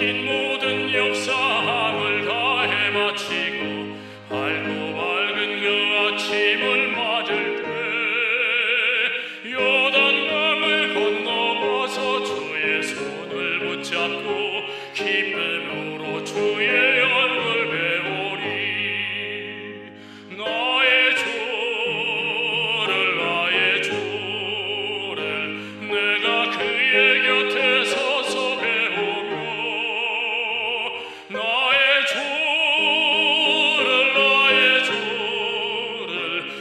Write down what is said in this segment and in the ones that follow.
긴 모든 역사함을 다해 마치고 밝고 밝은 그 아침을 맞을 때 요단강을 건너가서 주의 손을 붙잡고 기쁨으로 주의 얼굴 배우리. 나의 주를 내가 그의 곁에 서서 배우며 나의 주를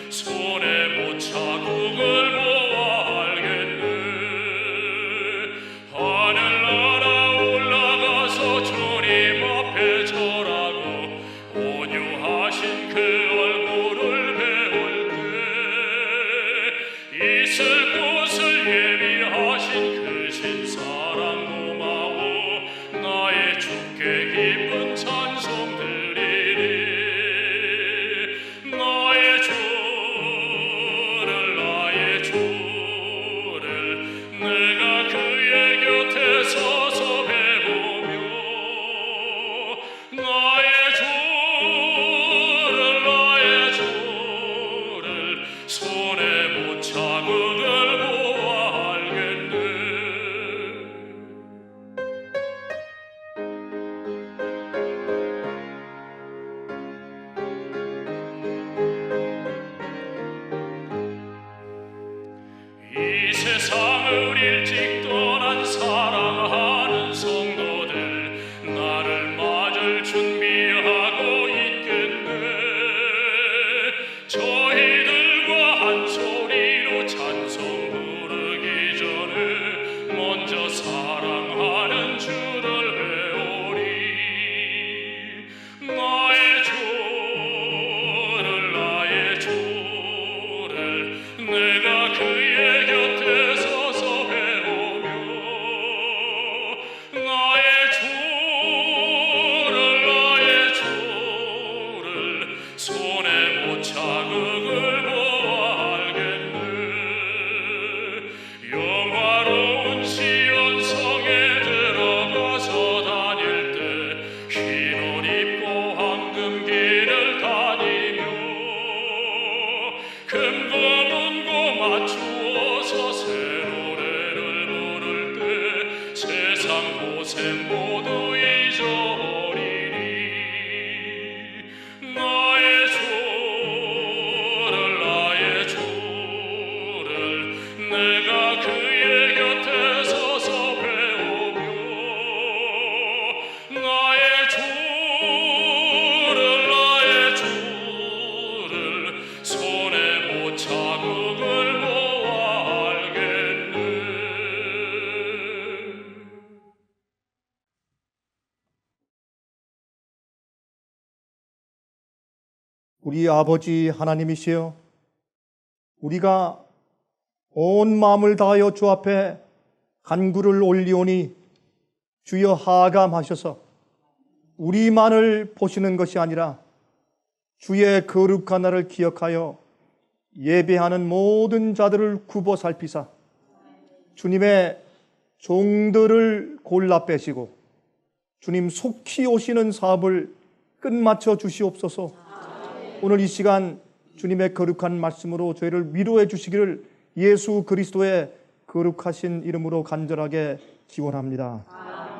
손에 못 자국을 보아 알겠네. 하늘나라 올라가서 주님 앞에 절하고 온유하신 그 얼굴을 배울 때 있을 곳을 예비하신 그 신사랑 고마워 나의 주께 기쁜 찬송 드리리. 나의 주를 내가 그의 곁에 서서 배우며 나의 주를 손에 못 자국을 보아 알겠네. 이 세상을 일찍 떠난 사랑하는 성도들 나를 맞을 준비하고 있겠네. 저희들과 한 소리로 찬송 부르기 전에 먼저 사랑하는 주를 배우리. 나의 주를 내가 그의 곁에 서서 배우며 나의 주를 손에 못 자국을 보아 알겠네. 영화로운 시온성에 들어가서 다닐 때 흰 옷 입고 황금 길을 다니며 금고문고 맞추어서 새 노래를 부를 때 세상 고생 모두 잊어버리니. 나의 주를 내가 그의 곁에 서서 배우며 나의 주를 손에 못 자국을 보아 알겠네. 우리 아버지 하나님이시여, 우리가 온 마음을 다하여 주 앞에 간구를 올리오니 주여 하감하셔서 우리만을 보시는 것이 아니라 주의 거룩한 날을 기억하여 예배하는 모든 자들을 굽어 살피사 주님의 종들을 골라 빼시고 주님 속히 오시는 사업을 끝마쳐 주시옵소서. 오늘 이 시간 주님의 거룩한 말씀으로 저희를 위로해 주시기를 예수 그리스도의 거룩하신 이름으로 간절하게 기원합니다.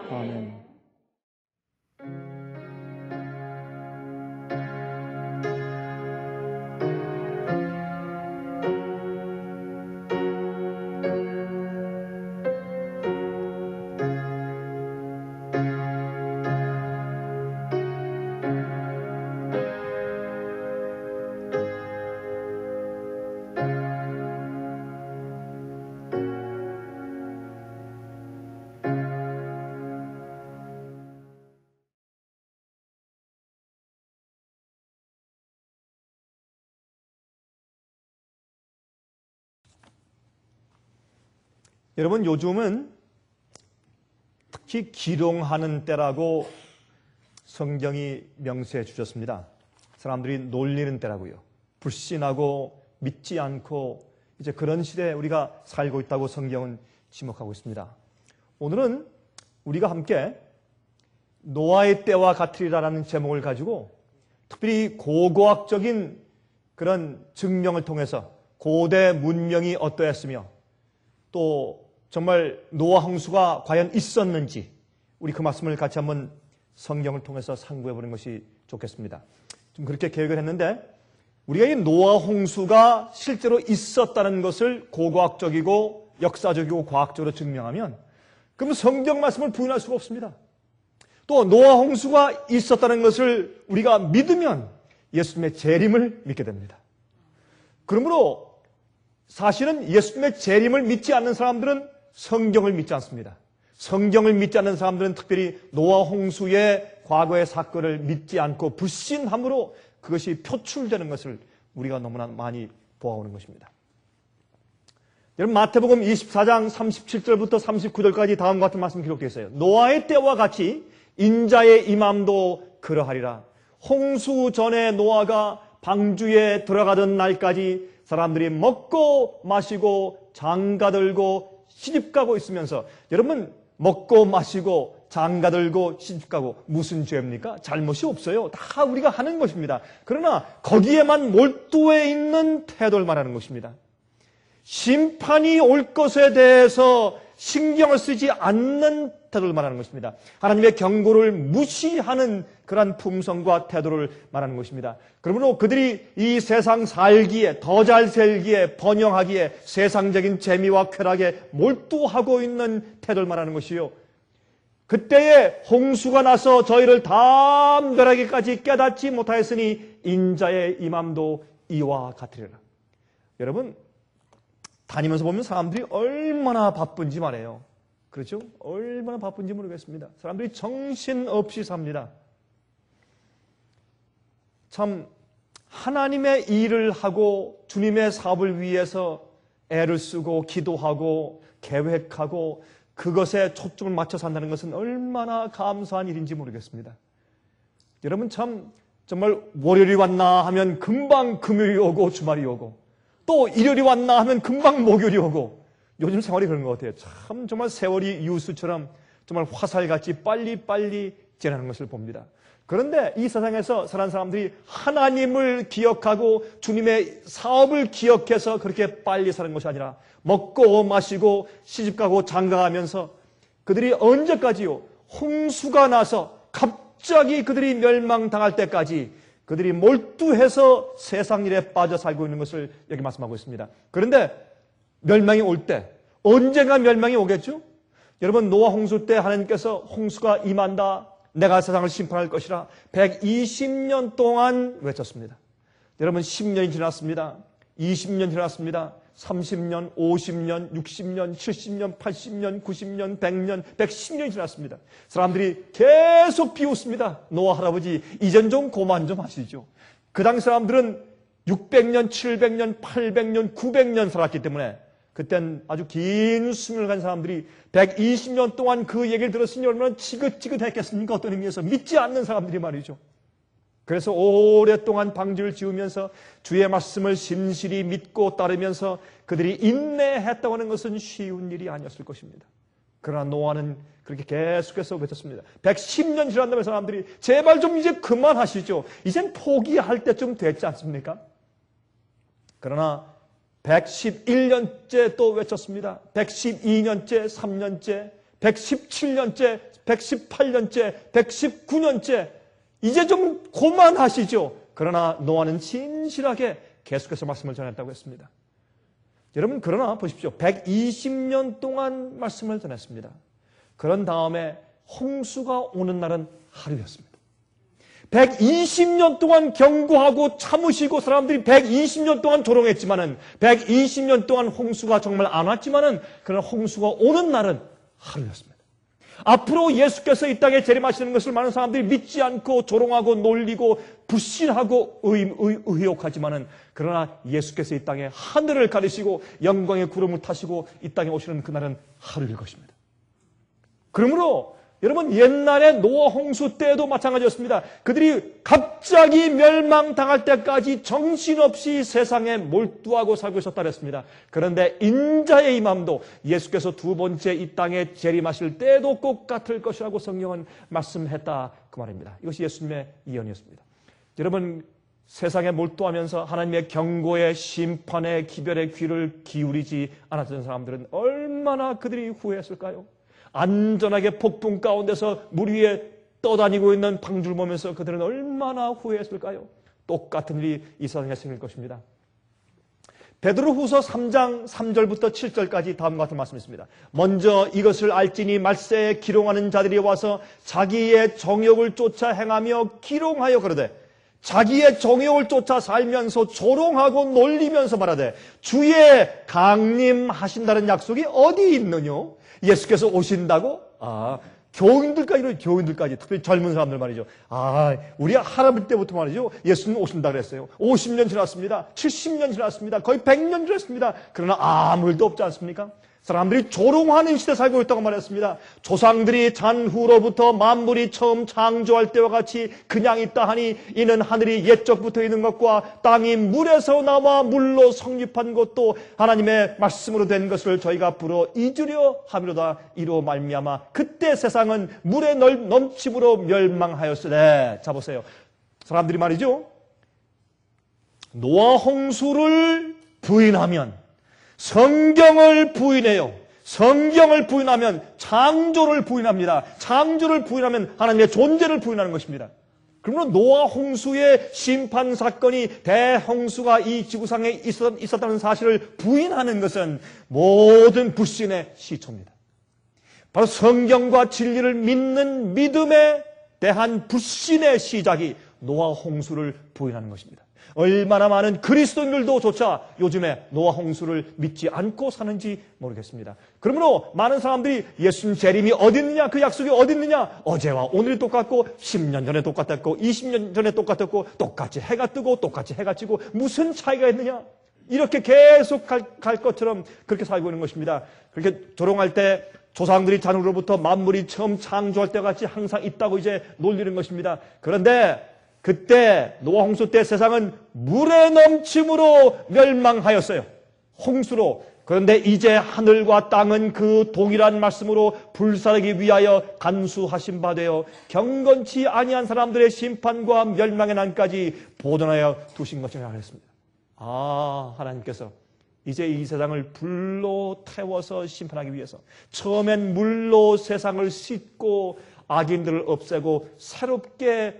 아멘. 여러분, 요즘은 특히 기롱하는 때라고 성경이 명시해 주셨습니다. 사람들이 놀리는 때라고요. 불신하고 믿지 않고 이제 그런 시대에 우리가 살고 있다고 성경은 지목하고 있습니다. 오늘은 우리가 함께 노아의 때와 같으리라는 제목을 가지고 특별히 고고학적인 그런 증명을 통해서 고대 문명이 어떠했으며 또 정말 노아 홍수가 과연 있었는지 우리 그 말씀을 같이 한번 성경을 통해서 상고해 보는 것이 좋겠습니다. 좀 그렇게 계획을 했는데 우리가 이 노아 홍수가 실제로 있었다는 것을 고고학적이고 역사적이고 과학적으로 증명하면 그럼 성경 말씀을 부인할 수가 없습니다. 또 노아 홍수가 있었다는 것을 우리가 믿으면 예수님의 재림을 믿게 됩니다. 그러므로 사실은 예수님의 재림을 믿지 않는 사람들은 성경을 믿지 않습니다. 성경을 믿지 않는 사람들은 특별히 노아 홍수의 과거의 사건을 믿지 않고 불신함으로 그것이 표출되는 것을 우리가 너무나 많이 보아오는 것입니다. 여러분 마태복음 24장 37절부터 39절까지 다음과 같은 말씀 기록되어 있어요. 노아의 때와 같이 인자의 임함도 그러하리라. 홍수 전에 노아가 방주에 들어가던 날까지 사람들이 먹고 마시고 장가들고 시집가고 있으면서 여러분 먹고 마시고 장가들고 시집가고 무슨 죄입니까? 잘못이 없어요. 다 우리가 하는 것입니다. 그러나 거기에만 몰두해 있는 태도를 말하는 것입니다. 심판이 올 것에 대해서 신경을 쓰지 않는 태도를 말하는 것입니다. 하나님의 경고를 무시하는 그러한 품성과 태도를 말하는 것입니다. 그러므로 그들이 이 세상 살기에 더 잘 살기에 번영하기에 세상적인 재미와 쾌락에 몰두하고 있는 태도를 말하는 것이요. 그때에 홍수가 나서 저희를 다 멸하기까지 깨닫지 못하였으니 인자의 임함도 이와 같으리라. 여러분 다니면서 보면 사람들이 얼마나 바쁜지 말해요. 그렇죠? 얼마나 바쁜지 모르겠습니다. 사람들이 정신없이 삽니다. 참 하나님의 일을 하고 주님의 사업을 위해서 애를 쓰고 기도하고 계획하고 그것에 초점을 맞춰 산다는 것은 얼마나 감사한 일인지 모르겠습니다. 여러분 참 정말 월요일이 왔나 하면 금방 금요일이 오고 주말이 오고 또 일요일이 왔나 하면 금방 목요일이 오고 요즘 생활이 그런 것 같아요. 참 정말 세월이 유수처럼 정말 화살같이 빨리빨리 지나는 것을 봅니다. 그런데 이 세상에서 사는 사람들이 하나님을 기억하고 주님의 사업을 기억해서 그렇게 빨리 사는 것이 아니라 먹고 마시고 시집가고 장가가면서 그들이 언제까지요? 홍수가 나서 갑자기 그들이 멸망당할 때까지 그들이 몰두해서 세상 일에 빠져 살고 있는 것을 여기 말씀하고 있습니다. 그런데 멸망이 올 때 언젠가 멸망이 오겠죠? 여러분 노아 홍수 때 하나님께서 홍수가 임한다. 내가 세상을 심판할 것이라 120년 동안 외쳤습니다. 여러분 10년이 지났습니다. 20년 지났습니다. 30년, 50년, 60년, 70년, 80년, 90년, 100년, 110년이 지났습니다. 사람들이 계속 비웃습니다. 노아 할아버지 이젠 좀 고만 좀 하시죠. 그 당시 사람들은 600년, 700년, 800년, 900년 살았기 때문에 그땐 아주 긴 수명을 간 사람들이 120년 동안 그 얘기를 들었으니 얼마나 지긋지긋했겠습니까? 어떤 의미에서 믿지 않는 사람들이 말이죠. 그래서 오랫동안 방주를 지으면서 주의 말씀을 신실히 믿고 따르면서 그들이 인내했다고 하는 것은 쉬운 일이 아니었을 것입니다. 그러나 노아는 그렇게 계속해서 외쳤습니다. 110년 지난 사람들이 제발 좀 이제 그만하시죠. 이젠 포기할 때쯤 됐지 않습니까? 그러나 111년째 또 외쳤습니다. 112년째, 3년째, 117년째, 118년째, 119년째 이제 좀 그만하시죠. 그러나 노아는 진실하게 계속해서 말씀을 전했다고 했습니다. 여러분 그러나 보십시오. 120년 동안 말씀을 전했습니다. 그런 다음에 홍수가 오는 날은 하루였습니다. 120년 동안 경고하고 참으시고 사람들이 120년 동안 조롱했지만은 120년 동안 홍수가 정말 안 왔지만은 그러나 홍수가 오는 날은 하루였습니다. 앞으로 예수께서 이 땅에 재림하시는 것을 많은 사람들이 믿지 않고 조롱하고 놀리고 불신하고 의혹하지만은 그러나 예수께서 이 땅에 하늘을 가리시고 영광의 구름을 타시고 이 땅에 오시는 그날은 하루일 것입니다. 그러므로 여러분, 옛날에 노아 홍수 때에도 마찬가지였습니다. 그들이 갑자기 멸망당할 때까지 정신없이 세상에 몰두하고 살고 있었다 그랬습니다. 그런데 인자의 임함도 예수께서 두 번째 이 땅에 재림하실 때도 꼭 같을 것이라고 성경은 말씀했다, 그 말입니다. 이것이 예수님의 예언이었습니다. 여러분, 세상에 몰두하면서 하나님의 경고의 심판의 기별의 귀를 기울이지 않았던 사람들은 얼마나 그들이 후회했을까요? 안전하게 폭풍 가운데서 물 위에 떠다니고 있는 방주를 보면서 그들은 얼마나 후회했을까요? 똑같은 일이 이 세상에 생길 것입니다. 베드로후서 3장 3절부터 7절까지 다음과 같은 말씀이 있습니다. 먼저 이것을 알지니 말세에 기롱하는 자들이 와서 자기의 정욕을 쫓아 행하며 기롱하여 그러되, 자기의 정욕을 쫓아 살면서 조롱하고 놀리면서 말하되 주의 강림하신다는 약속이 어디 있느냐? 예수께서 오신다고? 교인들까지, 특별히 젊은 사람들 말이죠. 우리 할아버지 때부터 말이죠. 예수님 오신다 그랬어요. 50년 지났습니다. 70년 지났습니다. 거의 100년 지났습니다. 그러나 아무 일도 없지 않습니까? 사람들이 조롱하는 시대에 살고 있다고 말했습니다. 조상들이 잔후로부터 만물이 처음 창조할 때와 같이 그냥 있다 하니 이는 하늘이 옛적부터 있는 것과 땅이 물에서 나와 물로 성립한 것도 하나님의 말씀으로 된 것을 저희가 불어 잊으려 함이로다. 이로 말미암아 그때 세상은 물의 넘침으로 멸망하였으되. 자 보세요. 사람들이 말이죠. 노아 홍수를 부인하면, 성경을 부인해요. 성경을 부인하면 창조를 부인합니다. 창조를 부인하면 하나님의 존재를 부인하는 것입니다. 그러면 노아 홍수의 심판 사건이 대홍수가 이 지구상에 있었다는 사실을 부인하는 것은 모든 불신의 시초입니다. 바로 성경과 진리를 믿는 믿음에 대한 불신의 시작이 노아 홍수를 부인하는 것입니다. 얼마나 많은 그리스도인들도 조차 요즘에 노아 홍수를 믿지 않고 사는지 모르겠습니다. 그러므로 많은 사람들이 예수님 재림이 어디 있느냐, 그 약속이 어디 있느냐, 어제와 오늘이 똑같고 10년 전에 똑같았고 20년 전에 똑같았고 똑같이 해가 뜨고 똑같이 해가 지고 무슨 차이가 있느냐, 이렇게 계속 갈 것처럼 그렇게 살고 있는 것입니다. 그렇게 조롱할 때 조상들이 잔으로부터 만물이 처음 창조할 때 같이 항상 있다고 이제 놀리는 것입니다. 그런데 그때 노아 홍수 때 세상은 물의 넘침으로 멸망하였어요. 홍수로. 그런데 이제 하늘과 땅은 그 동일한 말씀으로 불사르기 위하여 간수하신 바 되어 경건치 아니한 사람들의 심판과 멸망의 난까지 보존하여 두신 것이라 하였습니다. 하나님께서 이제 이 세상을 불로 태워서 심판하기 위해서 처음엔 물로 세상을 씻고 악인들을 없애고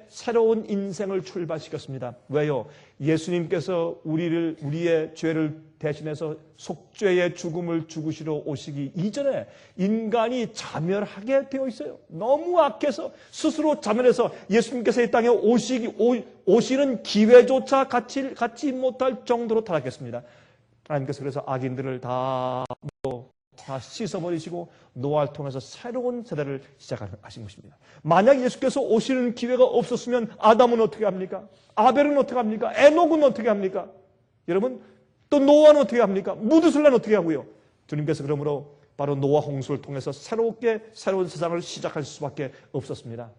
새로운 인생을 출발시켰습니다. 왜요? 예수님께서 우리의 죄를 대신해서 속죄의 죽음을 죽으시러 오시기 이전에 인간이 자멸하게 되어 있어요. 너무 악해서 스스로 자멸해서 예수님께서 이 땅에 오시는 기회조차 갖지 못할 정도로 타락했습니다. 하나님께서 그래서 악인들을 다 씻어버리시고 노아를 통해서 새로운 세대를 시작하신 것입니다. 만약 예수께서 오시는 기회가 없었으면 아담은 어떻게 합니까? 아벨은 어떻게 합니까? 에녹은 어떻게 합니까? 여러분, 또 노아는 어떻게 합니까? 무드슬라는 어떻게 하고요? 주님께서 그러므로 바로 노아 홍수를 통해서 새로운 세상을 시작할 수밖에 없었습니다.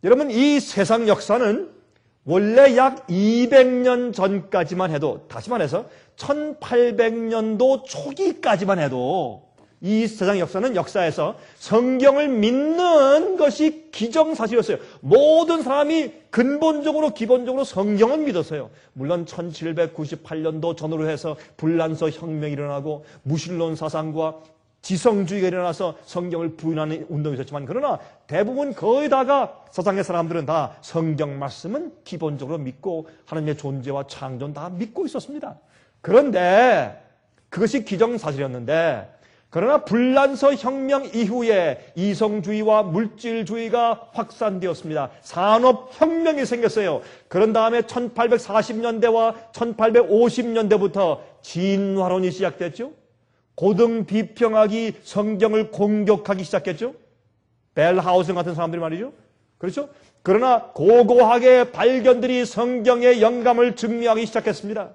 여러분, 이 세상 역사는 원래 약 200년 전까지만 해도, 다시 말해서 1800년도 초기까지만 해도 이 세상 역사는 역사에서 성경을 믿는 것이 기정사실이었어요. 모든 사람이 기본적으로 성경은 믿었어요. 물론 1798년도 전후로 해서 불란서 혁명이 일어나고 무신론 사상과 지성주의가 일어나서 성경을 부인하는 운동이 있었지만, 그러나 대부분 거의 다가 세상의 사람들은 다 성경 말씀은 기본적으로 믿고 하나님의 존재와 창조는 다 믿고 있었습니다. 그런데 그것이 기정사실이었는데, 그러나 불란서 혁명 이후에 이성주의와 물질주의가 확산되었습니다. 산업혁명이 생겼어요. 그런 다음에 1840년대와 1850년대부터 진화론이 시작됐죠. 고등 비평학이 성경을 공격하기 시작했죠. 벨하우스 같은 사람들이 말이죠. 그렇죠? 그러나 고고하게 발견들이 성경의 영감을 증명하기 시작했습니다.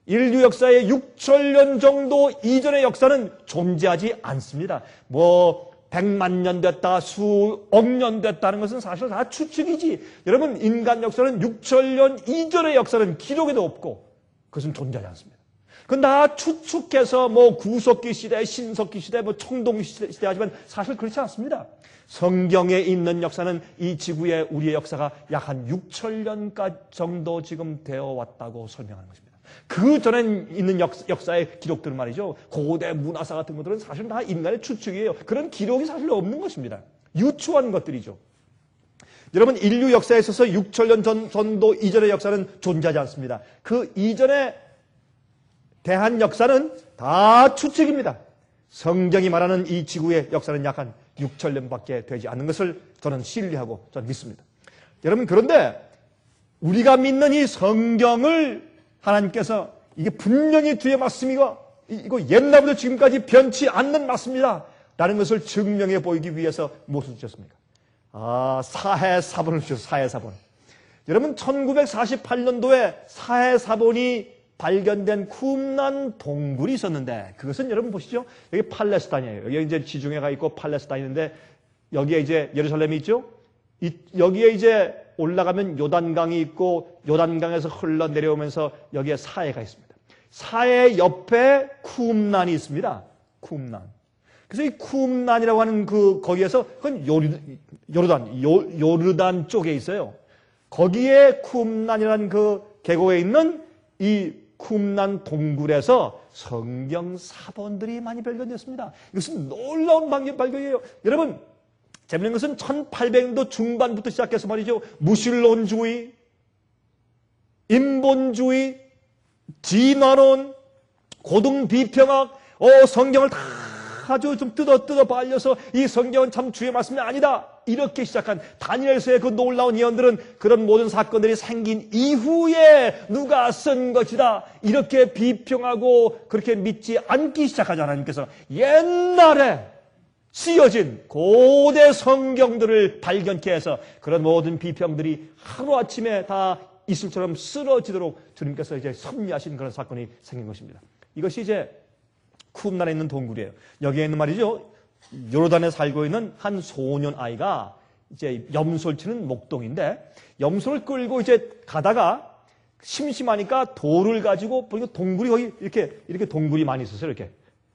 인류 역사의 6천년 정도 이전의 역사는 존재하지 않습니다. 100만 년 됐다, 수억 년 됐다는 것은 사실 다 추측이지. 여러분, 인간 역사는 6천년 이전의 역사는 기록에도 없고 그것은 존재하지 않습니다. 그건 다 추측해서 뭐 구석기 시대, 신석기 시대, 뭐 청동기 시대 하지만 사실 그렇지 않습니다. 성경에 있는 역사는 이 지구의 우리의 역사가 약 한 6천년 정도 지금 되어 왔다고 설명하는 것입니다. 그 전에 있는 역사의 기록들은 말이죠. 고대 문화사 같은 것들은 사실 다 인간의 추측이에요. 그런 기록이 사실 없는 것입니다. 유추한 것들이죠. 여러분, 인류 역사에 있어서 6천년 정도 이전의 역사는 존재하지 않습니다. 그 이전에 대한 역사는 다 추측입니다. 성경이 말하는 이 지구의 역사는 약 한 6천년밖에 되지 않는 것을 저는 신뢰하고 저는 믿습니다. 여러분, 그런데 우리가 믿는 이 성경을 하나님께서 이게 분명히 주의 말씀이고 이거 옛날부터 지금까지 변치 않는 말씀이다 라는 것을 증명해 보이기 위해서 무엇을 주셨습니까? 사해사본을 주셨어요. 사해사본. 여러분, 1948년도에 사해사본이 발견된 쿰란 동굴이 있었는데, 그것은 여러분 보시죠. 여기 팔레스타인이에요. 여기 이제 지중해가 있고 팔레스타인인데, 여기에 이제 예루살렘이 있죠. 여기에 이제 올라가면 요단강이 있고, 요단강에서 흘러내려오면서 여기에 사해가 있습니다. 사해 옆에 쿰란이 있습니다. 쿰란. 그래서 이 쿰란이라고 하는 거기에서, 그건 요르단 쪽에 있어요. 거기에 쿰란이라는 그 계곡에 있는 이 쿰란 동굴에서 성경 사본들이 많이 발견됐습니다. 이것은 놀라운 발견이에요. 여러분, 재밌는 것은 1800년도 중반부터 시작해서 말이죠. 무신론주의, 인본주의, 진화론, 고등비평학, 성경을 다 아주 좀 뜯어 발려서 이 성경은 참 주의 말씀이 아니다. 이렇게 시작한 다니엘서의 그 놀라운 예언들은 그런 모든 사건들이 생긴 이후에 누가 쓴 것이다. 이렇게 비평하고 그렇게 믿지 않기 시작하지 하나님께서 옛날에 쓰여진 고대 성경들을 발견케 해서 그런 모든 비평들이 하루아침에 다 이슬처럼 쓰러지도록 주님께서 이제 섭리하신 그런 사건이 생긴 것입니다. 이것이 이제 쿰란에 있는 동굴이에요. 여기에 있는 말이죠. 요르단에 살고 있는 한 소년 아이가 이제 염소를 치는 목동인데 염소를 끌고 이제 가다가 심심하니까 돌을 가지고 보니까 동굴이 거기 이렇게 동굴이 많이 있었어요.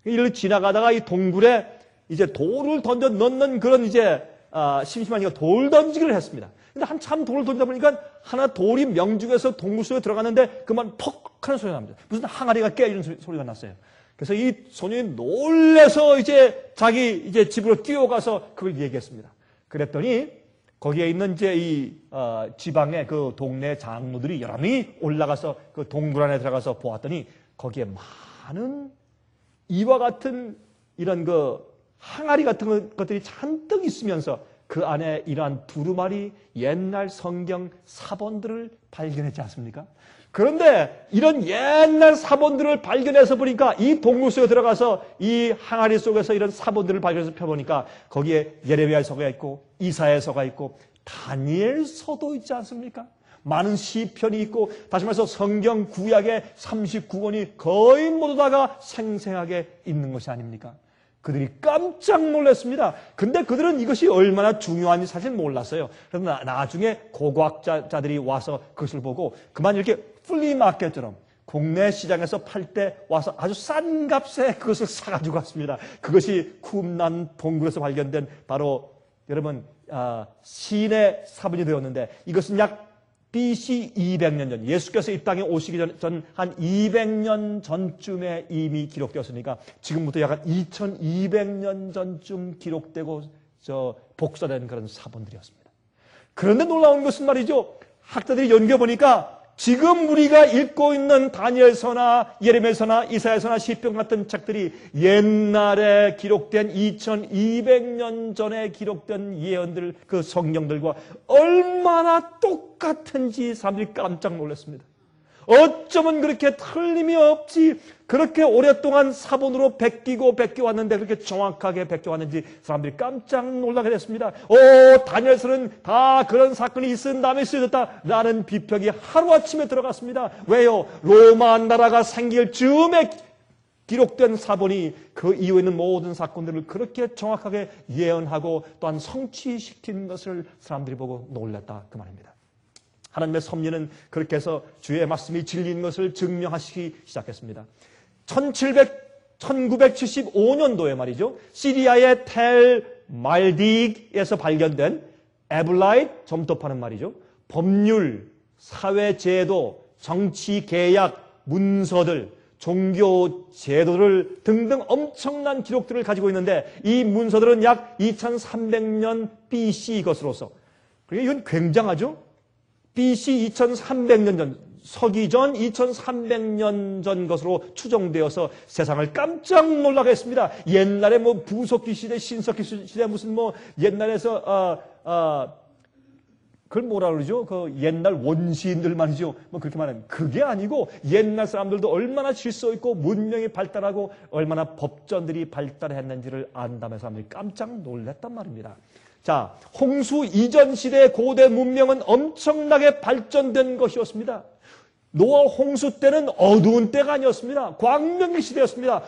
이렇게 지나가다가 이 동굴에 이제 돌을 던져 넣는 그런 이제 심심하니까 돌 던지기를 했습니다. 근데 한참 돌을 던지다 보니까 하나 돌이 명중해서 동굴 속에 들어갔는데 그만 퍽 하는 소리가 납니다. 무슨 항아리가 깨지는 소리가 났어요. 그래서 이 소년이 놀래서 이제 자기 이제 집으로 뛰어가서 그걸 얘기했습니다. 그랬더니 거기에 있는 이제 이 지방의 그 동네 장로들이 여러 명이 올라가서 그 동굴 안에 들어가서 보았더니 거기에 많은 이와 같은 이런 그 항아리 같은 것들이 잔뜩 있으면서 그 안에 이러한 두루마리 옛날 성경 사본들을 발견했지 않습니까? 그런데 이런 옛날 사본들을 발견해서 보니까 이 동굴 속에 들어가서 이 항아리 속에서 이런 사본들을 발견해서 펴보니까 거기에 예레미야서가 있고 이사야서가 있고 다니엘서도 있지 않습니까? 많은 시편이 있고 다시 말해서 성경 구약의 39권이 거의 모두 다가 생생하게 있는 것이 아닙니까? 그들이 깜짝 놀랐습니다. 근데 그들은 이것이 얼마나 중요한지 사실 몰랐어요. 그래서 나중에 고고학자들이 와서 그것을 보고 그만 이렇게 플리마켓처럼 국내 시장에서 팔 때 와서 아주 싼 값에 그것을 사가지고 갔습니다. 그것이 쿰란 동굴에서 발견된 바로 여러분 신의 사본이 되었는데 이것은 약 BC 200년 전 예수께서 이 땅에 오시기 전 한 200년 전쯤에 이미 기록되었으니까 지금부터 약 한 2200년 전쯤 기록되고 복사된 그런 사본들이었습니다. 그런데 놀라운 것은 말이죠. 학자들이 연구해보니까 지금 우리가 읽고 있는 다니엘서나 예레미야서나 이사야서나 시편 같은 책들이 옛날에 기록된 2200년 전에 기록된 예언들 그 성경들과 얼마나 똑같은지 사람들이 깜짝 놀랐습니다. 어쩌면 그렇게 틀림이 없지 그렇게 오랫동안 사본으로 베끼고 왔는데 그렇게 정확하게 베껴왔는지 사람들이 깜짝 놀라게 됐습니다. 다니엘서는 다 그런 사건이 있은 다음에 쓰여졌다 라는 비평이 하루아침에 들어갔습니다. 왜요? 로마 나라가 생길 즈음에 기록된 사본이 그 이후에 있는 모든 사건들을 그렇게 정확하게 예언하고 또한 성취시킨 것을 사람들이 보고 놀랐다 그 말입니다. 하나님의 섭리는 그렇게 해서 주의 말씀이 진리인 것을 증명하시기 시작했습니다. 1975년도에 말이죠. 시리아의 텔 말딕에서 발견된 에블라이트 점토파는 말이죠. 법률, 사회제도, 정치계약, 문서들, 종교 제도를 등등 엄청난 기록들을 가지고 있는데 이 문서들은 약 2300년 BC 것으로서 그러니까 이건 굉장하죠. BC 2300년 전, 서기 전 2300년 전 것으로 추정되어서 세상을 깜짝 놀라게 했습니다. 옛날에 뭐 부석기 시대, 신석기 시대 무슨 뭐 옛날에서 그걸 뭐라 그러죠? 그 옛날 원시인들 말이죠. 뭐 그렇게 말하면 그게 아니고 옛날 사람들도 얼마나 질서 있고 문명이 발달하고 얼마나 법전들이 발달했는지를 안다면 사람들이 깜짝 놀랐단 말입니다. 자, 홍수 이전 시대의 고대 문명은 엄청나게 발전된 것이었습니다. 노아 홍수 때는 어두운 때가 아니었습니다. 광명의 시대였습니다.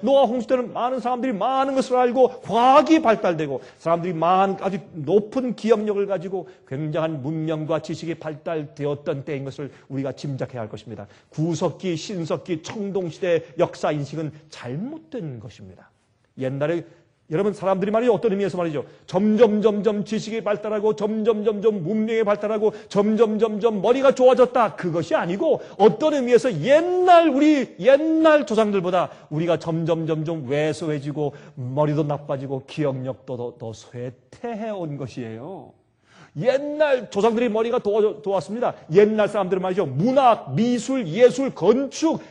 노아 홍수 때는 많은 사람들이 많은 것을 알고 과학이 발달되고 사람들이 아주 높은 기억력을 가지고 굉장한 문명과 지식이 발달되었던 때인 것을 우리가 짐작해야 할 것입니다. 구석기, 신석기, 청동시대의 역사 인식은 잘못된 것입니다. 옛날에 여러분 사람들이 말이죠. 어떤 의미에서 말이죠. 점점 지식이 발달하고 점점 문명이 발달하고 점점 머리가 좋아졌다. 그것이 아니고 어떤 의미에서 우리 옛날 조상들보다 우리가 점점 왜소해지고 머리도 나빠지고 기억력도 더 쇠퇴해 온 것이에요. 옛날 조상들이 머리가 좋았습니다. 옛날 사람들은 말이죠. 문학, 미술, 예술, 건축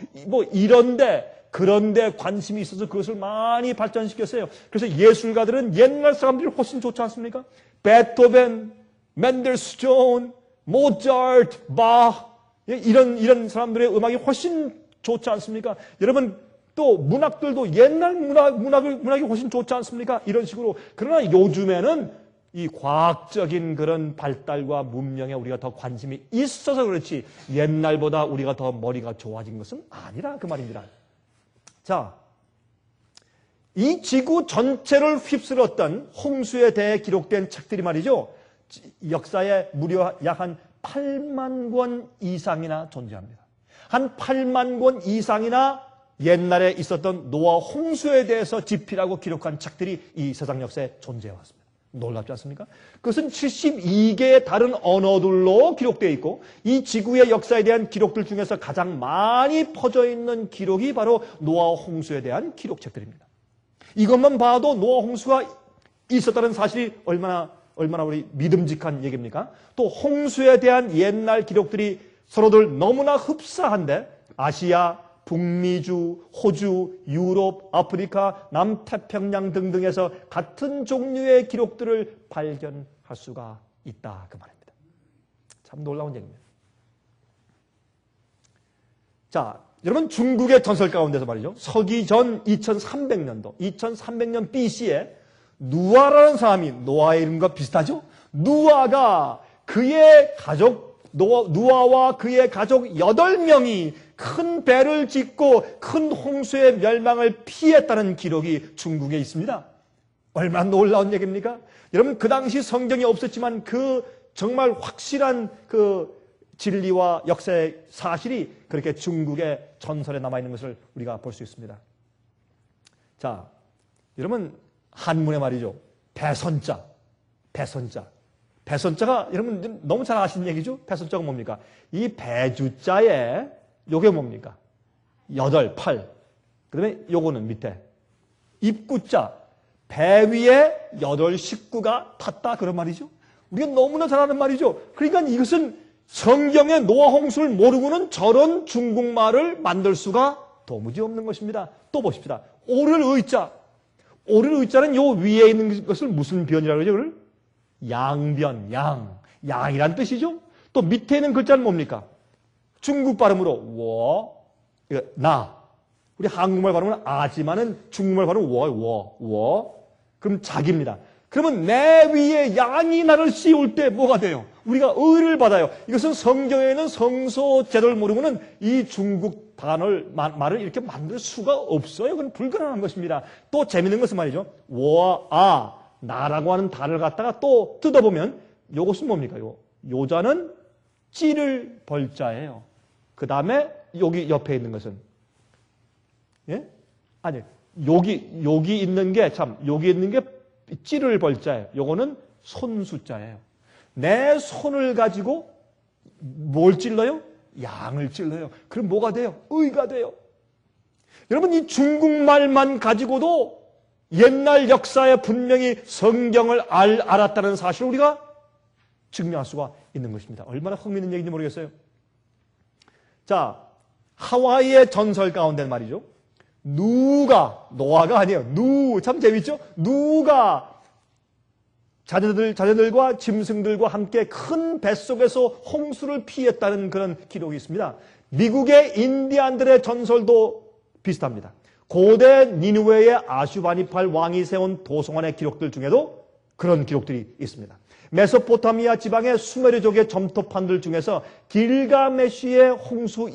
그런데 관심이 있어서 그것을 많이 발전시켰어요. 그래서 예술가들은 옛날 사람들이 훨씬 좋지 않습니까? 베토벤, 맨델스존, 모차르트, 바 이런 사람들의 음악이 훨씬 좋지 않습니까? 여러분 또 문학들도 옛날 문학이 훨씬 좋지 않습니까? 이런 식으로. 그러나 요즘에는 이 과학적인 그런 발달과 문명에 우리가 더 관심이 있어서 그렇지 옛날보다 우리가 더 머리가 좋아진 것은 아니라 그 말입니다. 자, 이 지구 전체를 휩쓸었던 홍수에 대해 기록된 책들이 말이죠. 역사에 무려 약 한 8만 권 이상이나 존재합니다. 한 8만 권 이상이나 옛날에 있었던 노아 홍수에 대해서 집필하고 기록한 책들이 이 세상 역사에 존재해왔습니다. 놀랍지 않습니까? 그것은 72개의 다른 언어들로 기록되어 있고 이 지구의 역사에 대한 기록들 중에서 가장 많이 퍼져 있는 기록이 바로 노아 홍수에 대한 기록책들입니다. 이것만 봐도 노아 홍수가 있었다는 사실이 얼마나 우리 믿음직한 얘기입니까? 또 홍수에 대한 옛날 기록들이 서로들 너무나 흡사한데 아시아, 북미주, 호주, 유럽, 아프리카, 남태평양 등등에서 같은 종류의 기록들을 발견할 수가 있다 그 말입니다. 참 놀라운 얘기입니다. 자, 여러분 중국의 전설 가운데서 말이죠. 서기 전 2300년 BC에 누아라는 사람이 노아의 이름과 비슷하죠? 누아가 그의 가족 노아와 그의 가족 8명이 큰 배를 짓고 큰 홍수의 멸망을 피했다는 기록이 중국에 있습니다. 얼마나 놀라운 얘기입니까? 여러분 그 당시 성경이 없었지만 그 정말 확실한 그 진리와 역사의 사실이 그렇게 중국의 전설에 남아있는 것을 우리가 볼 수 있습니다. 자, 여러분 한문에 말이죠. 배선자가 여러분 너무 잘 아시는 얘기죠? 배선자가 뭡니까? 이 배주자에 요게 뭡니까? 8, 8. 그 다음에 요거는 밑에 입구자. 배 위에 8 식구가 탔다 그런 말이죠. 우리가 너무나 잘 아는 말이죠. 그러니까 이것은 성경의 노아 홍수를 모르고는 저런 중국말을 만들 수가 도무지 없는 것입니다. 또 보십시다. 오를 의자는 요 위에 있는 것을 무슨 변이라고 그러죠? 그걸? 양변, 양이란 뜻이죠. 또 밑에 있는 글자는 뭡니까? 중국 발음으로 나. 우리 한국말 발음은 아지만은 중국말 발음은 워. 그럼 자기입니다. 그러면 내 위에 양이 나를 씌울 때 뭐가 돼요? 우리가 의를 받아요. 이것은 성경에는 성소 제도를 모르고는 이 중국 말을 이렇게 만들 수가 없어요. 그건 불가능한 것입니다. 또 재밌는 것은 말이죠. 나라고 하는 달을 갖다가 또 뜯어보면 이것은 뭡니까? 요자는 찌를 벌자예요. 그 다음에 여기 옆에 있는 것은 예? 아니 여기 있는 게 여기 있는 게 찌를 벌자예요. 요거는 손수자예요. 내 손을 가지고 뭘 찔러요? 양을 찔러요. 그럼 뭐가 돼요? 의가 돼요. 여러분 이 중국말만 가지고도 옛날 역사에 분명히 성경을 알았다는 사실을 우리가 증명할 수가 있는 것입니다. 얼마나 흥미있는 얘기인지 모르겠어요. 자, 하와이의 전설 가운데 말이죠. 노아가 아니에요. 참 재밌죠? 누가 자녀들과 짐승들과 함께 큰 뱃속에서 홍수를 피했다는 그런 기록이 있습니다. 미국의 인디안들의 전설도 비슷합니다. 고대 니느웨의 아슈바니팔 왕이 세운 도성원의 기록들 중에도 그런 기록들이 있습니다. 메소포타미아 지방의 수메르족의 점토판들 중에서 길가메시의 홍수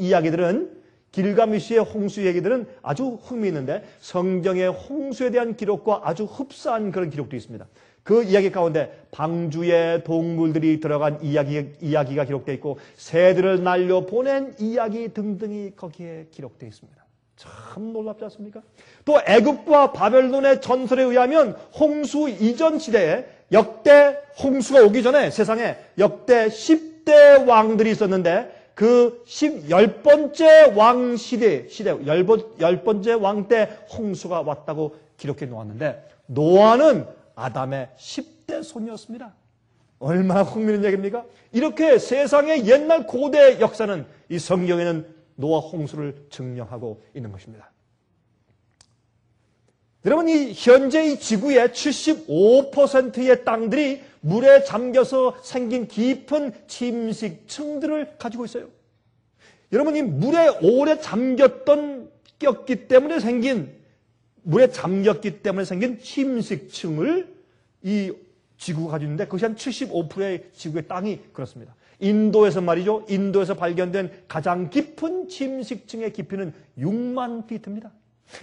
얘기들은 아주 흥미있는데 성경의 홍수에 대한 기록과 아주 흡사한 그런 기록도 있습니다. 그 이야기 가운데 방주에 동물들이 들어간 이야기가 기록되어 있고 새들을 날려보낸 이야기 등등이 거기에 기록되어 있습니다. 참 놀랍지 않습니까? 또 애굽과 바벨론의 전설에 의하면 홍수 이전 시대에 역대 홍수가 오기 전에 세상에 역대 10대 왕들이 있었는데 그 10번째 왕 시대 10번째 왕 때 홍수가 왔다고 기록해 놓았는데 노아는 아담의 10대 손이었습니다. 얼마나 흥미있는 얘기입니까? 이렇게 세상의 옛날 고대 역사는 이 성경에는 노아 홍수를 증명하고 있는 것입니다. 여러분 이 현재 이 지구의 75%의 땅들이 물에 잠겨서 생긴 깊은 침식층들을 가지고 있어요. 여러분 이 물에 오래 잠겼기 때문에 생긴 침식층을 이 지구가 가지고 있는데 그것이 한 75%의 지구의 땅이 그렇습니다. 인도에서 말이죠. 인도에서 발견된 가장 깊은 침식층의 깊이는 6만 피트입니다.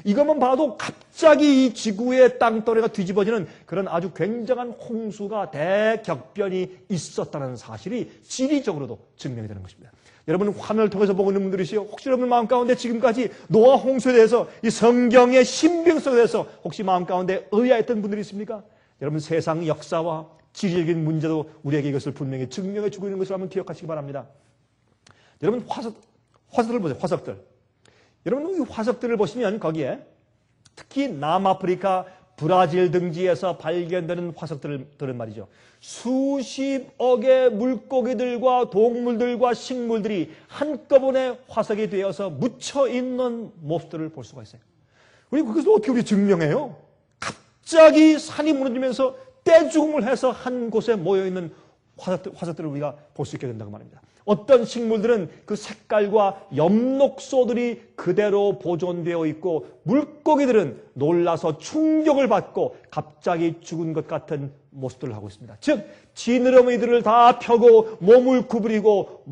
이것만 봐도 갑자기 이 지구의 땅덩어리가 뒤집어지는 그런 아주 굉장한 홍수가 대격변이 있었다는 사실이 지리적으로도 증명이 되는 것입니다. 여러분 화면을 통해서 보고 있는 분들이시요. 혹시 여러분 마음 가운데 지금까지 노아 홍수에 대해서 이 성경의 신빙성에 대해서 혹시 마음 가운데 의아했던 분들이 있습니까? 여러분 세상 역사와 지리적인 문제도 우리에게 이것을 분명히 증명해 주고 있는 것을 한번 기억하시기 바랍니다. 여러분 화석들 보세요. 화석들. 여러분 이 화석들을 보시면 거기에 특히 남아프리카 브라질 등지에서 발견되는 화석들은 말이죠. 수십억의 물고기들과 동물들과 식물들이 한꺼번에 화석이 되어서 묻혀 있는 모습들을 볼 수가 있어요. 우리 그것을 어떻게 증명해요? 갑자기 산이 무너지면서 떼죽음을 해서 한 곳에 모여있는 화석들을 우리가 볼 수 있게 된다고 말입니다. 어떤 식물들은 그 색깔과 엽록소들이 그대로 보존되어 있고 물고기들은 놀라서 충격을 받고 갑자기 죽은 것 같은 모습들을 하고 있습니다. 즉 지느러미들을 다 펴고 몸을 구부리고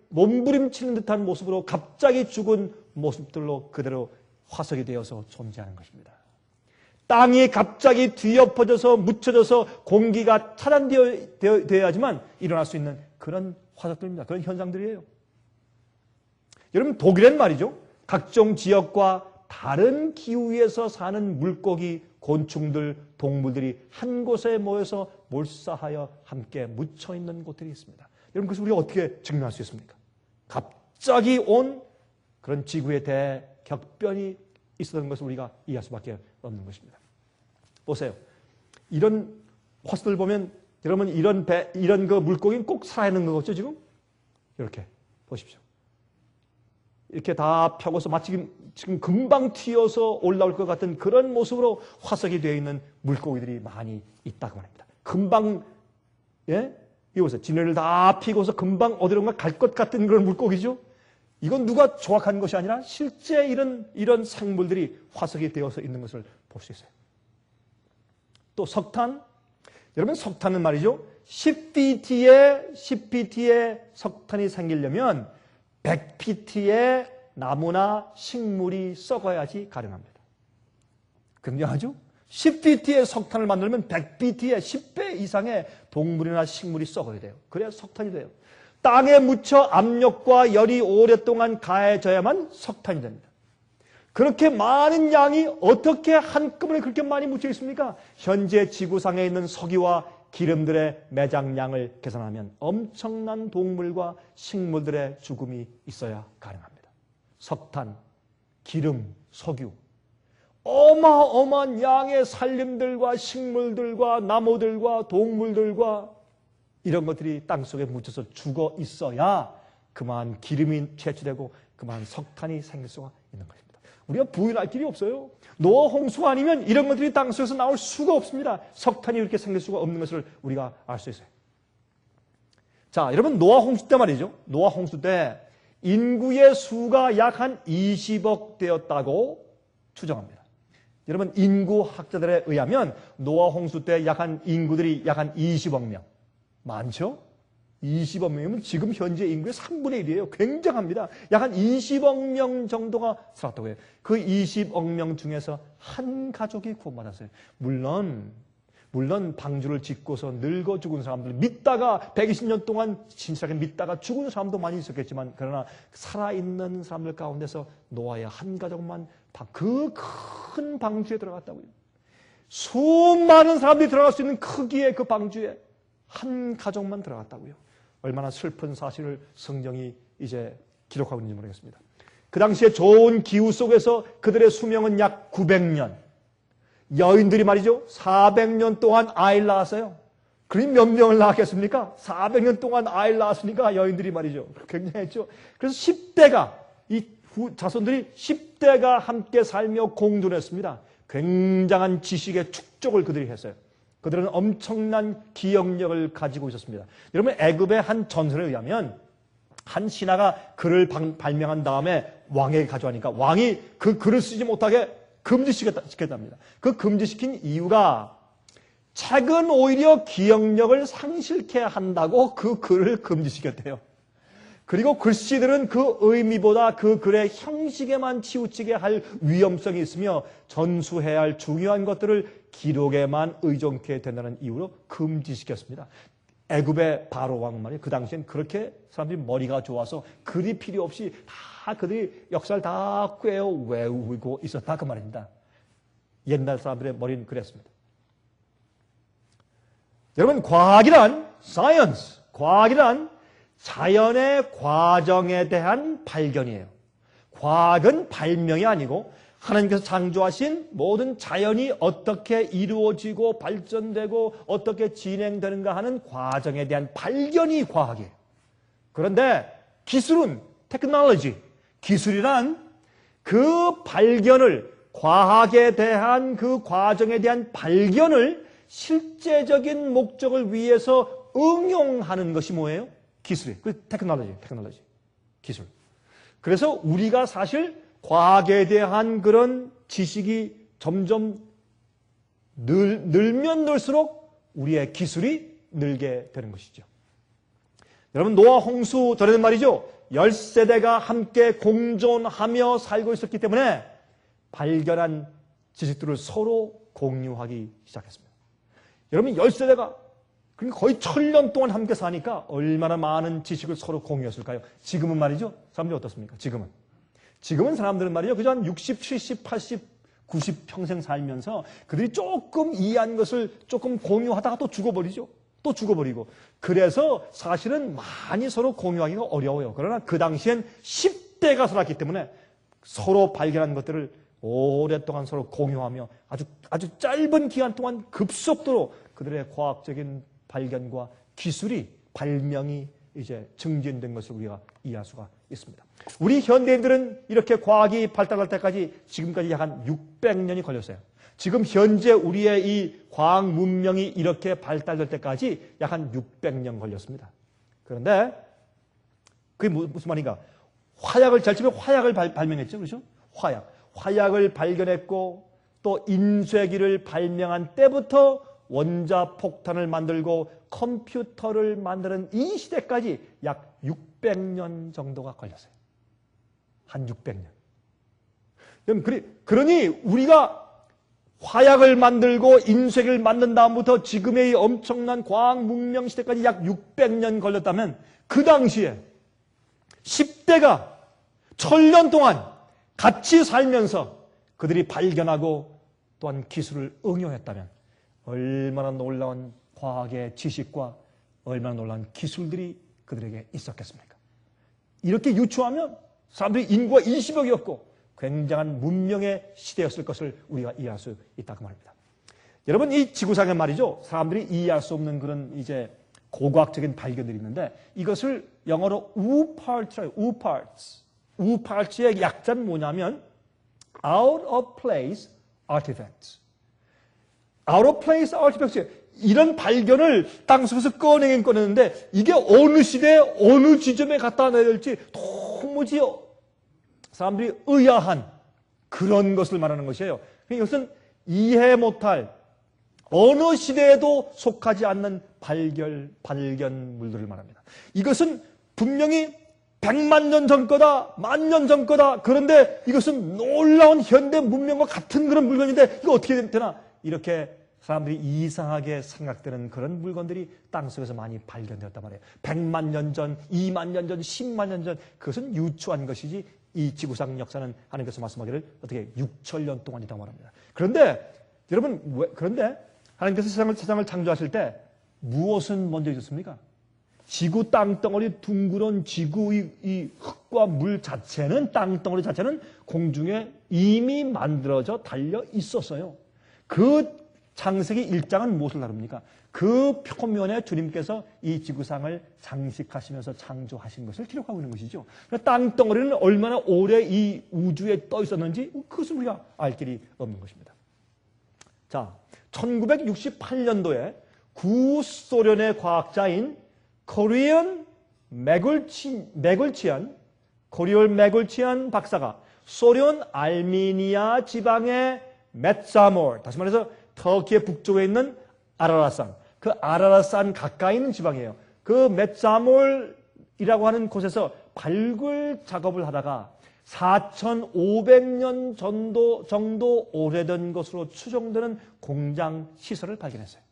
몸부림치는 듯한 모습으로 갑자기 죽은 모습들로 그대로 화석이 되어서 존재하는 것입니다. 땅이 갑자기 뒤엎어져서 묻혀져서 공기가 차단되어야지만 일어날 수 있는 그런 화석들입니다. 그런 현상들이에요. 여러분 독일엔 말이죠. 각종 지역과 다른 기후에서 사는 물고기, 곤충들, 동물들이 한 곳에 모여서 몰사하여 함께 묻혀있는 곳들이 있습니다. 여러분 그것을 우리가 어떻게 증명할 수 있습니까? 갑자기 온 그런 지구의 대격변이 있었던 것을 우리가 이해할 수밖에 없는 것입니다. 보세요. 이런 화석들 보면 여러분 이런 그 물고기는 꼭 살아있는 거겠죠 지금? 이렇게 보십시오. 이렇게 다 펴고서 마치 지금 금방 튀어서 올라올 것 같은 그런 모습으로 화석이 되어 있는 물고기들이 많이 있다고 말입니다. 금방 이거 보세요. 지네를 다 피고서 금방 어디론가 갈 것 같은 그런 물고기죠. 이건 누가 조각한 것이 아니라 실제 이런 생물들이 화석이 되어서 있는 것을 볼 수 있어요. 또 석탄, 여러분 석탄은 말이죠. 10pt의 석탄이 생기려면 100pt의 나무나 식물이 썩어야지 가능합니다. 굉장하죠? 10pt의 석탄을 만들면 100pt의 10배 이상의 동물이나 식물이 썩어야 돼요. 그래야 석탄이 돼요. 땅에 묻혀 압력과 열이 오랫동안 가해져야만 석탄이 됩니다. 그렇게 많은 양이 어떻게 한꺼번에 그렇게 많이 묻혀 있습니까? 현재 지구상에 있는 석유와 기름들의 매장량을 계산하면 엄청난 동물과 식물들의 죽음이 있어야 가능합니다. 석탄, 기름, 석유, 어마어마한 양의 산림들과 식물들과 나무들과 동물들과 이런 것들이 땅속에 묻혀서 죽어 있어야 그만 기름이 채취되고 그만 석탄이 생길 수가 있는 것입니다. 우리가 부인할 길이 없어요. 노아 홍수가 아니면 이런 것들이 땅속에서 나올 수가 없습니다. 석탄이 이렇게 생길 수가 없는 것을 우리가 알 수 있어요. 자, 여러분 노아 홍수 때 말이죠. 노아 홍수 때 인구의 수가 약 한 20억 되었다고 추정합니다. 여러분 인구 학자들에 의하면 노아 홍수 때 인구들이 약 한 20억 명. 많죠? 20억 명이면 지금 현재 인구의 3분의 1이에요. 굉장합니다. 약 한 20억 명 정도가 살았다고 해요. 그 20억 명 중에서 한 가족이 구원받았어요. 물론 방주를 짓고서 늙어 죽은 사람들, 믿다가 120년 동안 진실하게 믿다가 죽은 사람도 많이 있었겠지만, 그러나 살아있는 사람들 가운데서 노아의 한 가족만 그 큰 방주에 들어갔다고요. 수많은 사람들이 들어갈 수 있는 크기의 그 방주에 한 가족만 들어갔다고요. 얼마나 슬픈 사실을 성경이 이제 기록하고 있는지 모르겠습니다. 그 당시에 좋은 기후 속에서 그들의 수명은 약 900년. 여인들이 말이죠. 400년 동안 아이를 낳았어요. 그럼 몇 명을 낳았겠습니까? 400년 동안 아이를 낳았으니까 여인들이 말이죠. 굉장했죠. 그래서 10대가, 이 자손들이 10대가 함께 살며 공존했습니다. 굉장한 지식의 축적을 그들이 했어요. 그들은 엄청난 기억력을 가지고 있었습니다. 여러분 애굽의 한 전설에 의하면 한 신하가 글을 발명한 다음에 왕에게 가져가니까 왕이 그 글을 쓰지 못하게 금지시켰답니다. 그 금지시킨 이유가 책은 오히려 기억력을 상실케 한다고 그 글을 금지시켰대요. 그리고 글씨들은 그 의미보다 그 글의 형식에만 치우치게 할 위험성이 있으며 전수해야 할 중요한 것들을 기록에만 의존케 된다는 이유로 금지시켰습니다. 애굽의 바로 왕은 말이에요. 그 당시엔 그렇게 사람들이 머리가 좋아서 글이 필요 없이 다 그들이 역사를 다 꿰어 외우고 있었다 그 말입니다. 옛날 사람들의 머리는 그랬습니다. 여러분 과학이란 science, 과학이란 자연의 과정에 대한 발견이에요. 과학은 발명이 아니고 하나님께서 창조하신 모든 자연이 어떻게 이루어지고 발전되고 어떻게 진행되는가 하는 과정에 대한 발견이 과학이에요. 그런데 기술은 테크놀로지, 기술이란 그 발견을, 과학에 대한 그 과정에 대한 발견을 실제적인 목적을 위해서 응용하는 것이 뭐예요? 기술이에요. 그 테크놀로지, 기술. 그래서 우리가 사실 과학에 대한 그런 지식이 점점 늘면 늘수록 우리의 기술이 늘게 되는 것이죠. 여러분 노아 홍수 전에는 말이죠. 10세대가 함께 공존하며 살고 있었기 때문에 발견한 지식들을 서로 공유하기 시작했습니다. 여러분 10세대가 그러니까 거의 1000년 동안 함께 사니까 얼마나 많은 지식을 서로 공유했을까요? 지금은 말이죠. 사람들이 어떻습니까? 지금은 사람들은 말이죠. 그저 한 60, 70, 80, 90 평생 살면서 그들이 조금 이해한 것을 조금 공유하다가 또 죽어버리죠. 또 죽어버리고. 그래서 사실은 많이 서로 공유하기가 어려워요. 그러나 그 당시엔 10대가 살았기 때문에 서로 발견한 것들을 오랫동안 서로 공유하며 아주 짧은 기간 동안 급속도로 그들의 과학적인 발견과 기술이 발명이 이제 증진된 것을 우리가 이해할 수가 있습니다. 우리 현대인들은 이렇게 과학이 발달할 때까지 지금까지 약 한 600년이 걸렸어요. 지금 현재 우리의 이 과학 문명이 이렇게 발달될 때까지 약 한 600년 걸렸습니다. 그런데 그게 무슨 말인가? 제일 처음에 화약을 발명했죠. 그렇죠? 화약을 발견했고 또 인쇄기를 발명한 때부터 원자폭탄을 만들고 컴퓨터를 만드는 이 시대까지 약 600년 정도가 걸렸어요. 한 600년. 그러니 우리가 화약을 만들고 인쇄기를 만든 다음부터 지금의 이 엄청난 과학 문명 시대까지 약 600년 걸렸다면 그 당시에 10대가 1000년 동안 같이 살면서 그들이 발견하고 또한 기술을 응용했다면 얼마나 놀라운 과학의 지식과 얼마나 놀라운 기술들이 그들에게 있었겠습니까? 이렇게 유추하면 사람들이 인구가 20억이었고 굉장한 문명의 시대였을 것을 우리가 이해할 수 있다고 말입니다. 여러분, 이 지구상에 말이죠, 사람들이 이해할 수 없는 그런 이제 고고학적인 발견들이 있는데 이것을 영어로 우파르트라고 우파르츠. 우파르츠의 약자는 뭐냐면 out of place artifacts. out of place artifacts. 이런 발견을 땅속에서 꺼내긴 꺼내는데 이게 어느 시대에 어느 지점에 갖다 놔야 될지 도무지 사람들이 의아한 그런 것을 말하는 것이에요. 이것은 이해 못할 어느 시대에도 속하지 않는 발견물들을 말합니다. 이것은 분명히 100만 년 전 거다, 10,000년 전 거다. 그런데 이것은 놀라운 현대 문명과 같은 그런 물건인데 이거 어떻게 되나? 이렇게 사람들이 이상하게 생각되는 그런 물건들이 땅속에서 많이 발견되었단 말이에요. 100만 년 전, 2만 년 전, 10만 년 전 그것은 유추한 것이지 이 지구상 역사는 하나님께서 말씀하기를 어떻게 6,000년 동안이라고 말합니다. 그런데 여러분, 그런데 하나님께서 세상을 창조하실 때 무엇은 먼저 있었습니까? 지구 땅덩어리 둥그런 지구의 이 흙과 물 자체는 땅덩어리 자체는 공중에 이미 만들어져 달려 있었어요. 그 창세기 1장은 무엇을 다룹니까? 그 표면에 주님께서 이 지구상을 장식하시면서 창조하신 것을 기록하고 있는 것이죠. 땅덩어리는 얼마나 오래 이 우주에 떠 있었는지 그것을 우리가 알 길이 없는 것입니다. 자, 1968년도에 구소련의 과학자인 코리온 매글치안 박사가 소련 알메니아 지방의 메트사몰, 다시 말해서 터키의 북쪽에 있는 아라라산, 그 아라라산 가까이 있는 지방이에요. 그 메트사몰이라고 하는 곳에서 발굴 작업을 하다가 4,500년 정도 오래된 것으로 추정되는 공장 시설을 발견했어요.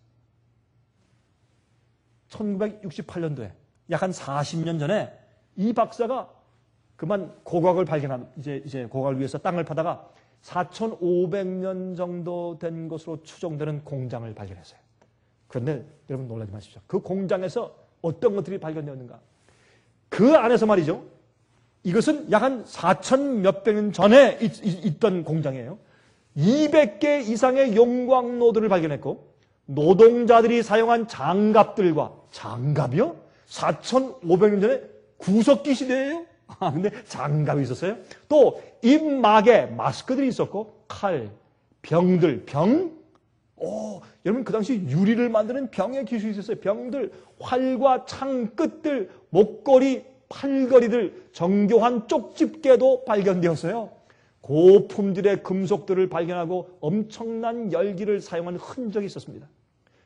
1968년도에 약 한 40년 전에 이 박사가 그만 고고학을 발견한 이제 고고학을 위해서 땅을 파다가 4,500년 정도 된 것으로 추정되는 공장을 발견했어요. 그런데 여러분 놀라지 마십시오. 그 공장에서 어떤 것들이 발견되었는가? 그 안에서 말이죠. 이것은 약 한 4천 몇백 년 전에 있던 공장이에요. 200개 이상의 용광로들을 발견했고 노동자들이 사용한 장갑들과 장갑이요? 4,500년 전에 구석기 시대예요? 근데 장갑이 있었어요. 또 입막에 마스크들이 있었고 칼, 병들, 여러분 그 당시 유리를 만드는 병의 기술이 있었어요. 병들, 활과 창 끝들, 목걸이, 팔걸이들, 정교한 쪽집게도 발견되었어요. 고품질의 금속들을 발견하고 엄청난 열기를 사용한 흔적이 있었습니다.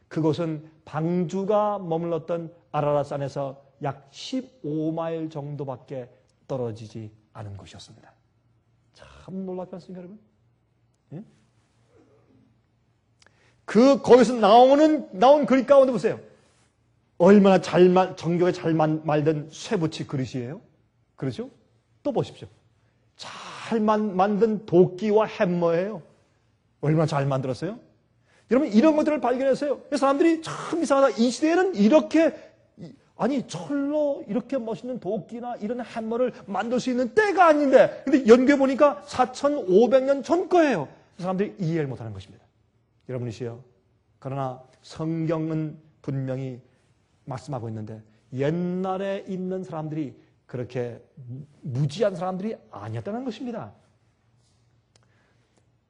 그곳은 방주가 머물렀던 아라라산에서 약 15마일 정도밖에 떨어지지 않은 곳이었습니다. 참 놀랍지 않습니까, 여러분? 예? 거기서 나온 그릇 가운데 보세요. 얼마나 정교하게 잘 말든 쇠붙이 그릇이에요. 그렇죠? 또 보십시오. 잘 만든 도끼와 햄머예요. 얼마나 잘 만들었어요? 여러분 이런 것들을 발견했어요. 사람들이 참 이상하다. 이 시대에는 이렇게 철로 이렇게 멋있는 도끼나 이런 햄머를 만들 수 있는 때가 아닌데 근데 연구해 보니까 4,500년 전 거예요. 사람들이 이해를 못하는 것입니다. 여러분이시여. 그러나 성경은 분명히 말씀하고 있는데 옛날에 있는 사람들이 그렇게 무지한 사람들이 아니었다는 것입니다.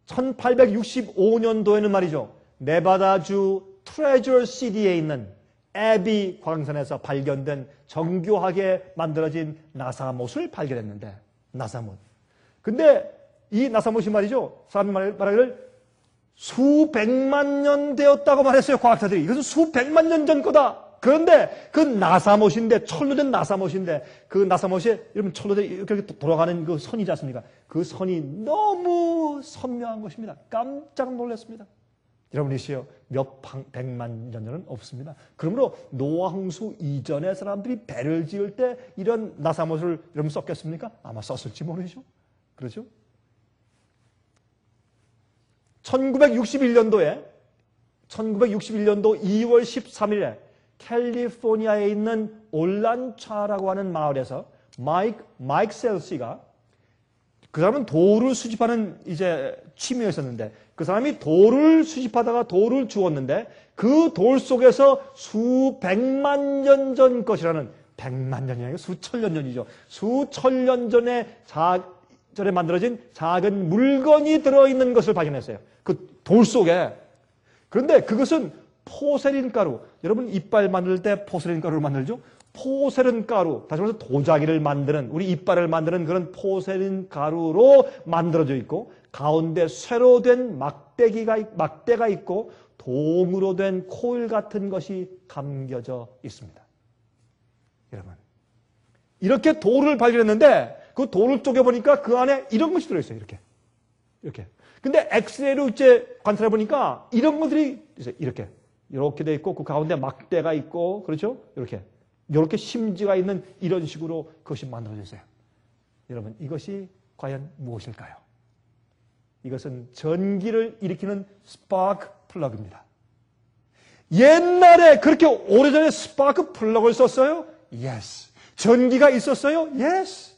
1865년도에는 말이죠. 네바다주 트레저 시티에 있는 애비 광산에서 발견된 정교하게 만들어진 나사못을 발견했는데 나사못. 근데 이 나사못이 말이죠. 사람들 말하기를 수백만 년 되었다고 말했어요, 과학자들이. 이것은 수백만 년 전 거다. 그런데 그 나사못인데, 철로 된 나사못인데, 그 나사못이 여러분 철로 된 이렇게 돌아가는 그 선이지 않습니까? 그 선이 너무 선명한 것입니다. 깜짝 놀랐습니다. 여러분이시여, 몇 백만 년 전은 없습니다. 그러므로 노아 홍수 이전에 사람들이 배를 지을 때 이런 나사못을 여러분 썼겠습니까? 아마 썼을지 모르죠. 그렇죠? 1961년도 2월 13일에 캘리포니아에 있는 올란차라고 하는 마을에서 마이크 셀시가, 그 사람은 돌을 수집하는 이제 취미였었는데, 그 사람이 돌을 수집하다가 돌을 주웠는데, 그 돌 속에서 수백만 년 전 것이라는, 백만 년이 아니고 수천년 전이죠. 수천년 전에 전에 만들어진 작은 물건이 들어있는 것을 발견했어요. 그 돌 속에. 그런데 그것은 포세린 가루. 여러분 이빨 만들 때 포세린 가루를 만들죠? 포세린 가루, 다시 말해서 도자기를 만드는, 우리 이빨을 만드는 그런 포세린 가루로 만들어져 있고, 가운데 쇠로 된 막대가 있고, 동으로 된 코일 같은 것이 감겨져 있습니다. 여러분, 이렇게 돌을 발견했는데, 그 돌을 쪼개보니까 그 안에 이런 것이 들어있어요. 이렇게. 근데 엑스레이로 이제 관찰해 보니까 이런 것들이 있어요. 이렇게 돼 있고, 그 가운데 막대가 있고, 그렇죠? 이렇게 심지가 있는 이런 식으로 그것이 만들어져 있어요. 여러분, 이것이 과연 무엇일까요? 이것은 전기를 일으키는 스파크 플러그입니다. 옛날에 그렇게 오래전에 스파크 플러그를 썼어요? Yes. 전기가 있었어요? Yes.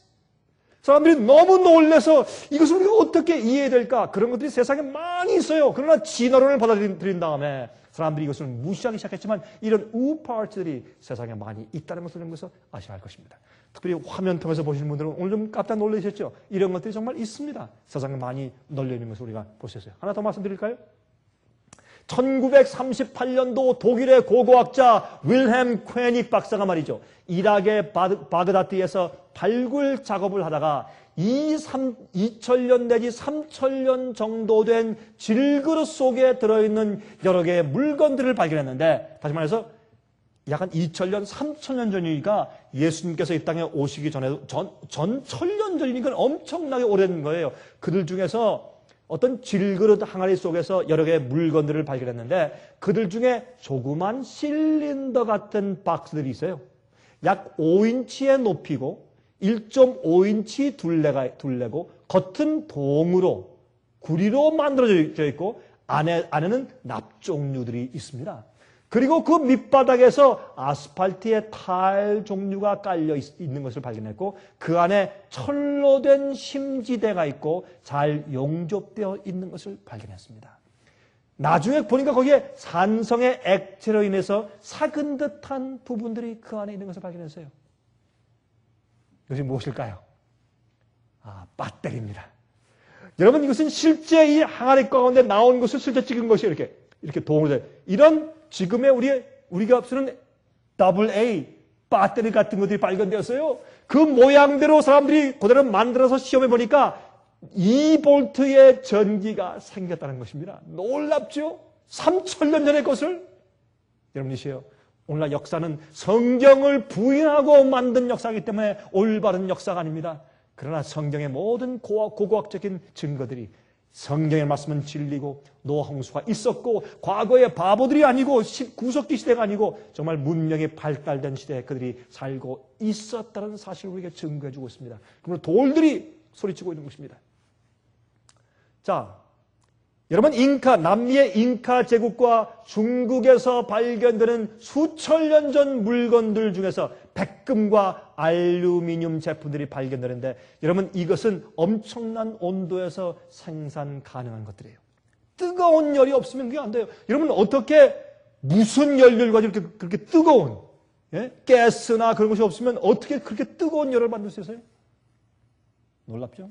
사람들이 너무 놀라서 이것을 우리가 어떻게 이해해야 될까? 그런 것들이 세상에 많이 있어요. 그러나 진화론을 받아들인 다음에 사람들이 이것을 무시하기 시작했지만 이런 우파트들이 세상에 많이 있다는 것을 아셔야 할 것입니다. 특별히 화면 통해서 보시는 분들은 오늘 좀 깜짝 놀라셨죠? 이런 것들이 정말 있습니다. 세상에 많이 널려 있는 것을 우리가 볼 수 있어요. 하나 더 말씀드릴까요? 1938년도 독일의 고고학자 윌헬m 퀘닉 박사가 말이죠. 이락의 바그다드에서 발굴 작업을 하다가 2000년 내지 3000년 정도 된 질그릇 속에 들어있는 여러 개의 물건들을 발견했는데, 다시 말해서 약 한 2000년, 3000년 전이니까 예수님께서 이 땅에 오시기 전에도 전 천년 전이니까 엄청나게 오래된 거예요. 그들 중에서 어떤 질그릇 항아리 속에서 여러 개의 물건들을 발견했는데, 그들 중에 조그만 실린더 같은 박스들이 있어요. 약 5인치의 높이고 1.5인치 둘레고 겉은 동으로 구리로 만들어져 있고 안에는 납종류들이 있습니다. 그리고 그 밑바닥에서 아스팔트의 타일 종류가 깔려 있는 것을 발견했고, 그 안에 철로 된 심지대가 있고 잘 용접되어 있는 것을 발견했습니다. 나중에 보니까 거기에 산성의 액체로 인해서 삭은 듯한 부분들이 그 안에 있는 것을 발견했어요. 이것이 무엇일까요? 배터리입니다. 여러분, 이것은 실제 이 항아리 가운데 나온 것을 실제 찍은 것이 이렇게 동으로 돼. 이런 지금의 우리가 쓰는 AA 배터리 같은 것들이 발견되었어요. 그 모양대로 사람들이 그대로 만들어서 시험해 보니까 2볼트의 전기가 생겼다는 것입니다. 놀랍죠? 3000년 전의 것을. 여러분이시여, 오늘날 역사는 성경을 부인하고 만든 역사이기 때문에 올바른 역사가 아닙니다. 그러나 성경의 모든 고고학적인 증거들이, 성경의 말씀은 진리고 노아 홍수가 있었고 과거의 바보들이 아니고 구석기 시대가 아니고 정말 문명이 발달된 시대에 그들이 살고 있었다는 사실을 우리에게 증거해 주고 있습니다. 그러므로 돌들이 소리치고 있는 것입니다. 자, 여러분, 남미의 잉카 제국과 중국에서 발견되는 수천 년 전 물건들 중에서 백금과 알루미늄 제품들이 발견되는데, 여러분, 이것은 엄청난 온도에서 생산 가능한 것들이에요. 뜨거운 열이 없으면 그게 안 돼요. 여러분, 어떻게 무슨 연료를 가지고 그렇게 뜨거운 가스나 그런 것이 없으면 어떻게 그렇게 뜨거운 열을 만들 수 있어요? 놀랍죠?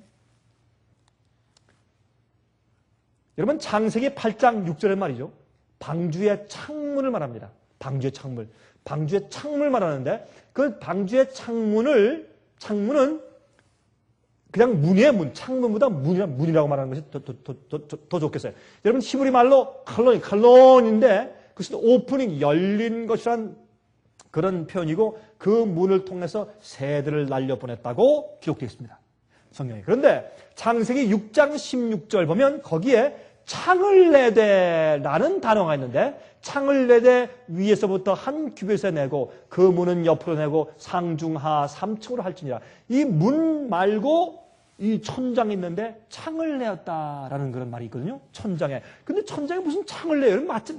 여러분, 창세기 8장 6절에 말이죠. 방주의 창문을 말합니다. 방주의 창문을 말하는데, 그 방주의 창문은 그냥 문이에요, 문. 창문보다 문이라고 말하는 것이 더 좋겠어요. 여러분, 히브리 말로 칼론인데, 그것은 오프닝, 열린 것이란 그런 표현이고, 그 문을 통해서 새들을 날려보냈다고 기록되어 있습니다. 성경에. 그런데 창세기 6장 16절 보면 거기에 창을 내대라는 단어가 있는데, 창을 내대 위에서부터 한 규빗에 내고 그 문은 옆으로 내고 상중하 3층으로 할지니라. 이 문 말고 이 천장이 있는데 창을 내었다라는 그런 말이 있거든요. 천장에. 근데 천장에 무슨 창을 내요? 마치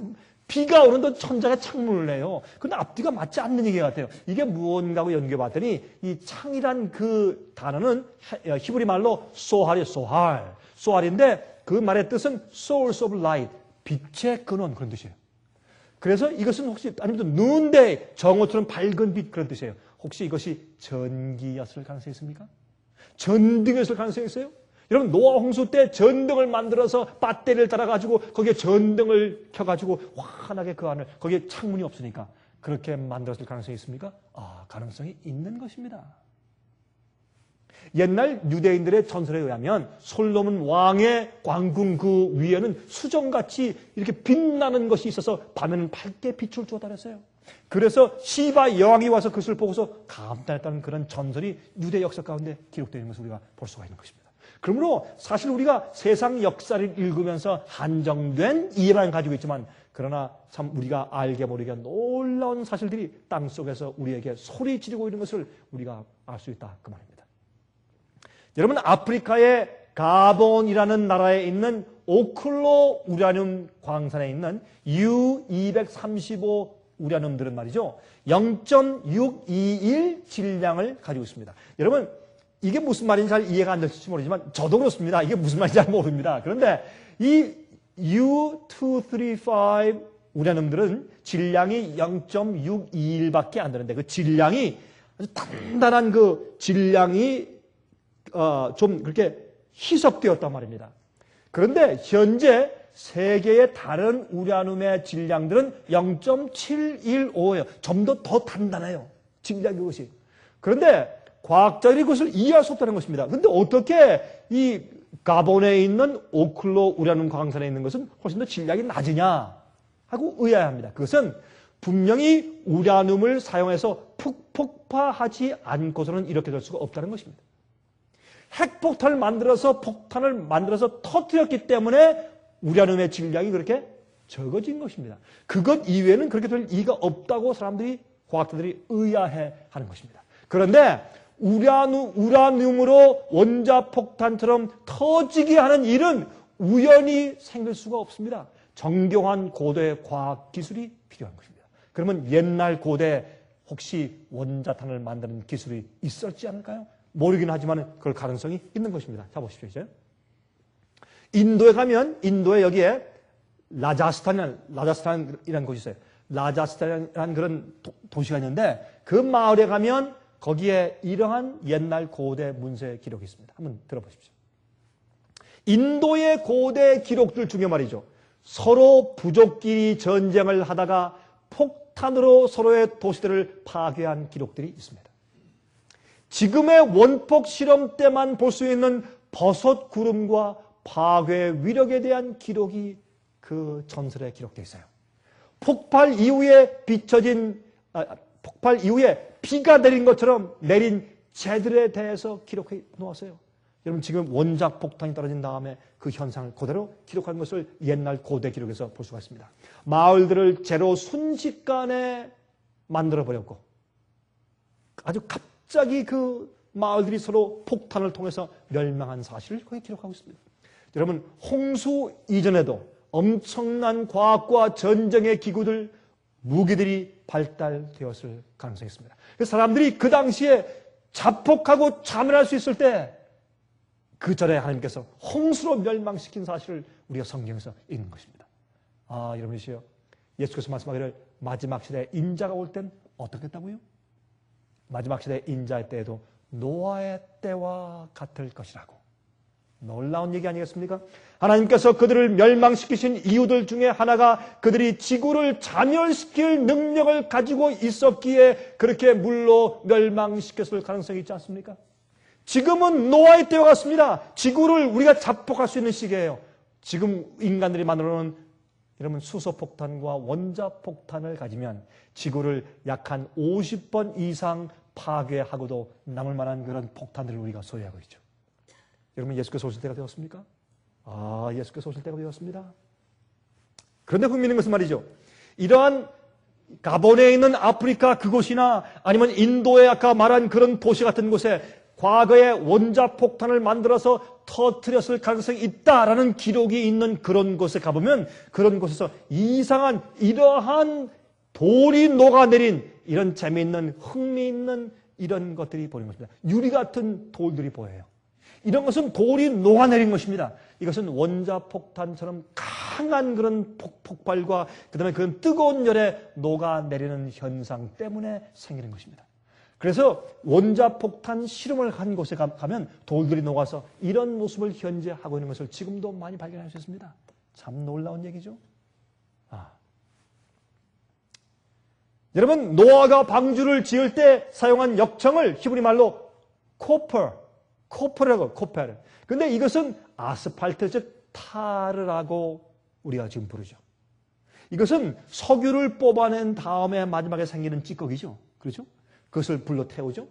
비가 오는데 천장에 창문을 내요. 근데 앞뒤가 맞지 않는 얘기 같아요. 이게 무언가고 연구해 봤더니 이 창이란 그 단어는 히브리 말로 소할이에요. 소할인데 그 말의 뜻은 source of light, 빛의 근원 그런 뜻이에요. 그래서 이것은 혹시 아니면 noonday, 정오처럼 밝은 빛 그런 뜻이에요. 혹시 이것이 전기였을 가능성이 있습니까? 전등이었을 가능성이 있어요? 여러분 노아 홍수 때 전등을 만들어서 배터리를 달아가지고 거기에 전등을 켜가지고 환하게 그 안을 거기에 창문이 없으니까 그렇게 만들었을 가능성이 있습니까? 가능성이 있는 것입니다. 옛날 유대인들의 전설에 의하면 솔로몬 왕의 왕궁 그 위에는 수정같이 이렇게 빛나는 것이 있어서 밤에는 밝게 빛을 주었다 그랬어요. 그래서 시바 여왕이 와서 그것을 보고서 감탄했다는 그런 전설이 유대 역사 가운데 기록되어 있는 것을 우리가 볼 수가 있는 것입니다. 그러므로 사실 우리가 세상 역사를 읽으면서 한정된 이해만 가지고 있지만 그러나 참 우리가 알게 모르게 놀라운 사실들이 땅속에서 우리에게 소리 지르고 있는 것을 우리가 알 수 있다 그 말입니다. 여러분 아프리카의 가본이라는 나라에 있는 오클로 우라늄 광산에 있는 U235 우라늄들은 말이죠. 0.621 질량을 가지고 있습니다. 여러분 이게 무슨 말인지 잘 이해가 안 될지 모르지만 저도 그렇습니다. 이게 무슨 말인지 잘 모릅니다. 그런데 이 U235 우라늄들은 질량이 0.621밖에 안 되는데 그 질량이 아주 단단한 그 질량이 좀 그렇게 희석되었단 말입니다. 그런데 현재 세계의 다른 우라늄의 질량들은 0.715예요. 좀 더 단단해요. 질량 그것이. 그런데 과학자들이 그것을 이해할 수 없다는 것입니다. 그런데 어떻게 이 가본에 있는 오클로 우라늄 광산에 있는 것은 훨씬 더 질량이 낮으냐 하고 의아해합니다. 그것은 분명히 우라늄을 사용해서 폭파하지 않고서는 이렇게 될 수가 없다는 것입니다. 핵폭탄을 만들어서 폭탄을 만들어서 터뜨렸기 때문에 우라늄의 질량이 그렇게 적어진 것입니다. 그것 이외에는 그렇게 될 이유가 없다고 사람들이 과학자들이 의아해하는 것입니다. 그런데 우라늄으로 원자폭탄처럼 터지게 하는 일은 우연히 생길 수가 없습니다. 정교한 고도의 과학기술이 필요한 것입니다. 그러면 옛날 고대 혹시 원자탄을 만드는 기술이 있었지 않을까요? 모르긴 하지만 그럴 가능성이 있는 것입니다. 자 보십시오 이제. 인도에 가면 인도에 여기에 라자스탄이라는 곳이 있어요. 라자스탄이라는 그런 도시가 있는데 그 마을에 가면 거기에 이러한 옛날 고대 문서 기록이 있습니다. 한번 들어보십시오. 인도의 고대 기록들 중에 말이죠. 서로 부족끼리 전쟁을 하다가 폭탄으로 서로의 도시들을 파괴한 기록들이 있습니다. 지금의 원폭 실험 때만 볼 수 있는 버섯 구름과 파괴 위력에 대한 기록이 그 전설에 기록되어 있어요. 폭발 이후에 비가 내린 것처럼 내린 재들에 대해서 기록해 놓았어요. 여러분 지금 원작 폭탄이 떨어진 다음에 그 현상을 그대로 기록한 것을 옛날 고대 기록에서 볼 수가 있습니다. 마을들을 재로 순식간에 만들어버렸고 아주 갑자기 그 마을들이 서로 폭탄을 통해서 멸망한 사실을 거기 기록하고 있습니다. 여러분 홍수 이전에도 엄청난 과학과 전쟁의 기구들, 무기들이 발달되었을 가능성이 있습니다. 그래서 사람들이 그 당시에 자폭하고 자멸할 수 있을 때 그 전에 하나님께서 홍수로 멸망시킨 사실을 우리가 성경에서 읽는 것입니다. 여러분이시여, 예수께서 말씀하기를 마지막 시대에 인자가 올 땐 어떻겠다고요? 마지막 시대 인자의 때에도 노아의 때와 같을 것이라고. 놀라운 얘기 아니겠습니까? 하나님께서 그들을 멸망시키신 이유들 중에 하나가 그들이 지구를 자멸시킬 능력을 가지고 있었기에 그렇게 물로 멸망시켰을 가능성이 있지 않습니까? 지금은 노아의 때와 같습니다. 지구를 우리가 자폭할 수 있는 시기예요. 지금 인간들이 만들어놓은 여러분 수소폭탄과 원자폭탄을 가지면 지구를 약 한 50번 이상 파괴하고도 남을 만한 그런 폭탄들을 우리가 소유하고 있죠. 여러분 예수께서 오실 때가 되었습니까? 예수께서 오실 때가 되었습니다. 그런데 흥미있는 것은 말이죠. 이러한 가본에 있는 아프리카 그곳이나 아니면 인도의 아까 말한 그런 도시 같은 곳에 과거에 원자폭탄을 만들어서 터뜨렸을 가능성이 있다라는 기록이 있는 그런 곳에 가보면 그런 곳에서 이상한 이러한 돌이 녹아내린 이런 재미있는 흥미있는 이런 것들이 보이는 것입니다. 유리 같은 돌들이 보여요. 이런 것은 돌이 녹아내린 것입니다. 이것은 원자폭탄처럼 강한 그런 폭발과 그 다음에 그런 뜨거운 열에 녹아내리는 현상 때문에 생기는 것입니다. 그래서 원자폭탄 실험을 한 곳에 가면 돌들이 녹아서 이런 모습을 현재 하고 있는 것을 지금도 많이 발견할 수 있습니다. 참 놀라운 얘기죠. 여러분 노아가 방주를 지을 때 사용한 역청을 히브리 말로 코퍼라고. 근데 이것은 아스팔트 즉 타르라고 우리가 지금 부르죠. 이것은 석유를 뽑아낸 다음에 마지막에 생기는 찌꺼기죠. 그렇죠? 그것을 불로 태우죠.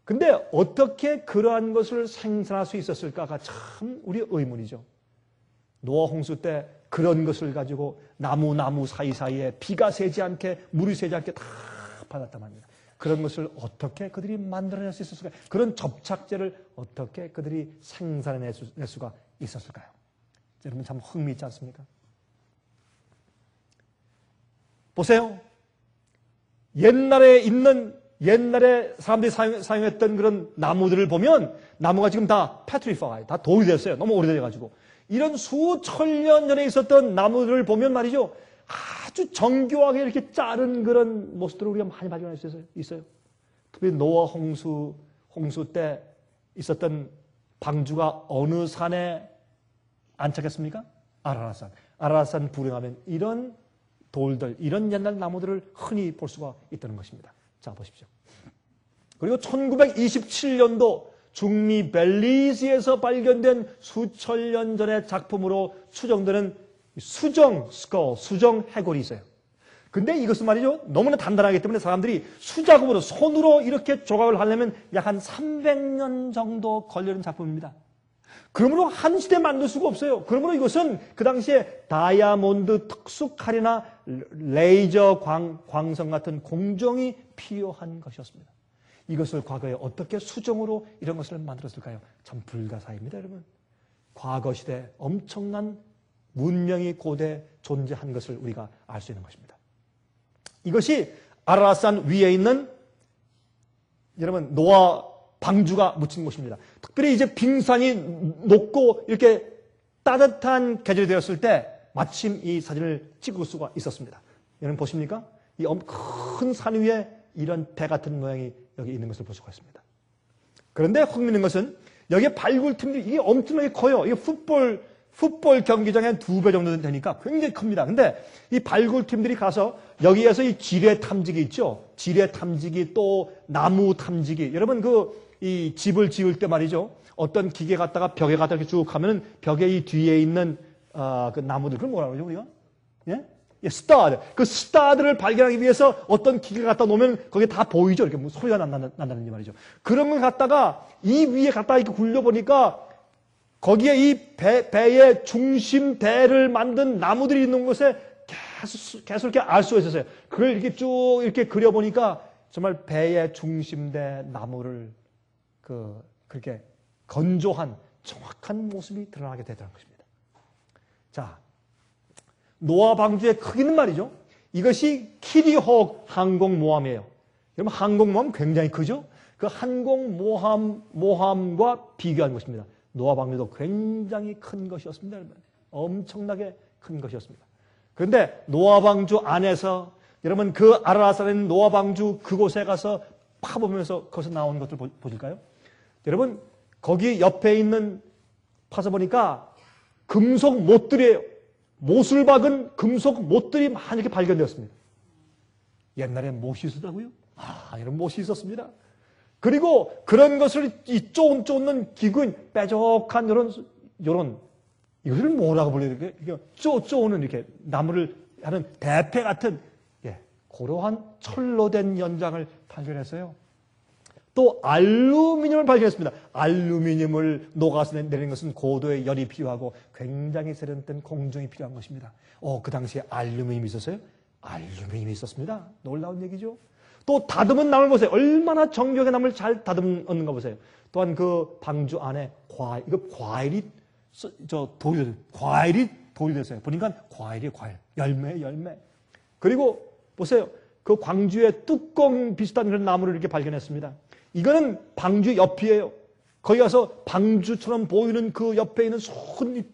근데 어떻게 그러한 것을 생산할 수 있었을까가 참 우리의 의문이죠. 노아 홍수 때 그런 것을 가지고 나무 사이사이에 비가 새지 않게 물이 새지 않게 다 받았단 말입니다. 그런 것을 어떻게 그들이 만들어낼 수 있었을까요? 그런 접착제를 어떻게 그들이 생산해낼 수가 있었을까요? 여러분 참 흥미있지 않습니까? 보세요. 옛날에 사람들이 사용했던 그런 나무들을 보면 나무가 지금 다 petrified, 다 돌이 됐어요. 너무 오래돼가지고. 이런 수천 년 전에 있었던 나무들을 보면 말이죠. 아주 정교하게 이렇게 자른 그런 모습들을 우리가 많이 발견할 수 있어요. 특히 노아 홍수 때 있었던 방주가 어느 산에 안착했습니까? 아라라산 불행하면 이런 돌들, 이런 옛날 나무들을 흔히 볼 수가 있다는 것입니다. 자, 보십시오. 그리고 1927년도 중미 벨리즈에서 발견된 수천 년 전의 작품으로 추정되는 수정 해골이 있어요. 근데 이것은 말이죠. 너무나 단단하기 때문에 사람들이 수작업으로 손으로 이렇게 조각을 하려면 약 한 300년 정도 걸리는 작품입니다. 그러므로 한 시대 만들 수가 없어요. 그러므로 이것은 그 당시에 다이아몬드 특수 칼이나 레이저 광선 같은 공정이 필요한 것이었습니다. 이것을 과거에 어떻게 수정으로 이런 것을 만들었을까요? 참 불가사의입니다, 여러분. 과거 시대 엄청난 문명이 고대 존재한 것을 우리가 알 수 있는 것입니다. 이것이 아라라산 위에 있는 여러분 노아 방주가 묻힌 곳입니다. 특별히 이제 빙산이 녹고 이렇게 따뜻한 계절이 되었을 때 마침 이 사진을 찍을 수가 있었습니다. 여러분 보십니까? 이 큰 산 위에 이런 배 같은 모양이 여기 있는 것을 볼 수가 있습니다. 그런데 흥미있는 것은 여기에 발굴팀들이 이게 엄청나게 커요. 이게 풋볼 경기장의 2배 정도 되니까 굉장히 큽니다. 근데 이 발굴팀들이 가서 여기에서 이 지뢰 탐지기 있죠. 지뢰 탐지기 또 나무 탐지기. 여러분 이 집을 지을 때 말이죠. 어떤 기계 갖다가 벽에 갖다 이렇게 쭉 하면 벽에 이 뒤에 있는 그 나무들 그걸 뭐라 그러죠 우리가? 예? 스타드. 그 스타드를 발견하기 위해서 어떤 기계를 갖다 놓으면 거기에 다 보이죠. 이렇게 뭐 소리가 난다는 말이죠. 그런 걸 갖다가 이 위에 갖다가 이렇게 굴려보니까 거기에 이 배의 중심대를 만든 나무들이 있는 곳에 계속 이렇게 알 수가 있었어요. 그걸 이렇게 쭉 이렇게 그려보니까 정말 배의 중심대 나무를 그렇게 건조한 정확한 모습이 드러나게 되더라는 것입니다. 자, 노아 방주의 크기는 말이죠. 이것이 키리호크 항공모함이에요. 여러분 항공모함 굉장히 크죠? 그 항공모함과 비교한 것입니다. 노아 방주도 굉장히 큰 것이었습니다. 여러분. 엄청나게 큰 것이었습니다. 그런데 노아 방주 안에서 여러분 그 아라라산에 있는 노아 방주 그곳에 가서 파보면서 거기서 나온 것들 보실까요? 여러분 거기 옆에 있는 파서 보니까 금속 못들이에요. 못을 박은 금속 못들이 많이 이렇게 발견되었습니다. 옛날에 못이 있었다고요? 여러분 못이 있었습니다. 그리고 그런 것을 이 쫓는 기구인 뾰족한 요런 이것을 뭐라고 불러요? 이게 쪼는 이렇게 나무를 하는 대패 같은 그러한 철로 된 연장을 발견했어요. 또 알루미늄을 발견했습니다. 알루미늄을 녹아서 내리는 것은 고도의 열이 필요하고 굉장히 세련된 공정이 필요한 것입니다. 그 당시에 알루미늄이 있었어요? 알루미늄이 있었습니다. 놀라운 얘기죠. 또 다듬은 나무를 보세요. 얼마나 정교하게 나무를 잘 다듬었는가 보세요. 또한 그 방주 안에 과일이 돌이 됐어요. 보니까 과일. 열매. 그리고 보세요. 그 광주의 뚜껑 비슷한 그런 나무를 이렇게 발견했습니다. 이거는 방주 옆이에요. 거기 가서 방주처럼 보이는 그 옆에 있는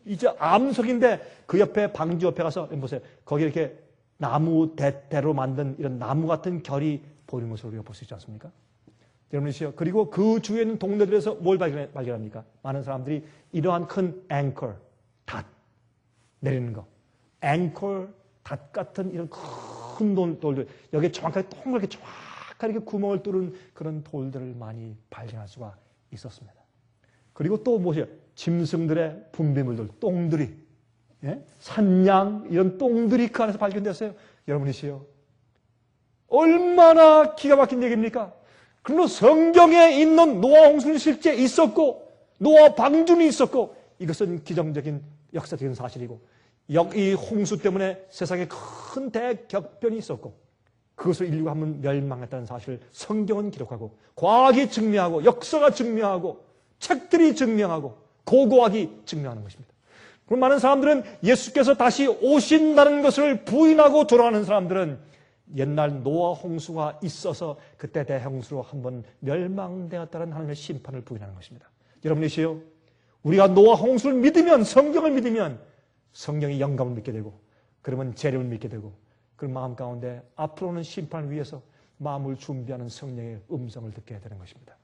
이제 암석인데 그 옆에 방주 옆에 가서 보세요. 거기 이렇게 나무 대로 만든 이런 나무 같은 결이 보이는 것을 우리가 볼 수 있지 않습니까? 여러분이시요. 그리고 그 주위에 있는 동네들에서 뭘 발견합니까? 많은 사람들이 이러한 큰 앵커, 닷 내리는 거. 앵커, 닷 같은 이런 큰 돌들. 여기에 정확하게 동그랗게 정확하게 구멍을 뚫은 그런 돌들을 많이 발견할 수가 있었습니다. 그리고 또 무엇이에요? 짐승들의 분비물들, 똥들이. 산양, 이런 똥들이 그 안에서 발견됐어요. 여러분이시요. 얼마나 기가 막힌 얘기입니까? 그러나 성경에 있는 노아 홍수는 실제 있었고 노아 방주는 있었고 이것은 기정적인 역사적인 사실이고 이 홍수 때문에 세상에 큰 대격변이 있었고 그것을 인류가 한번 멸망했다는 사실을 성경은 기록하고 과학이 증명하고 역사가 증명하고 책들이 증명하고 고고학이 증명하는 것입니다. 그럼 많은 사람들은 예수께서 다시 오신다는 것을 부인하고 돌아가는 사람들은 옛날 노아 홍수가 있어서 그때 대홍수로 한번 멸망되었다는 하나님의 심판을 부인하는 것입니다. 여러분이시요. 우리가 노아 홍수를 믿으면 성경을 믿으면 성경이 영감을 믿게 되고 그러면 재림을 믿게 되고 그 마음 가운데 앞으로는 심판을 위해서 마음을 준비하는 성령의 음성을 듣게 되는 것입니다.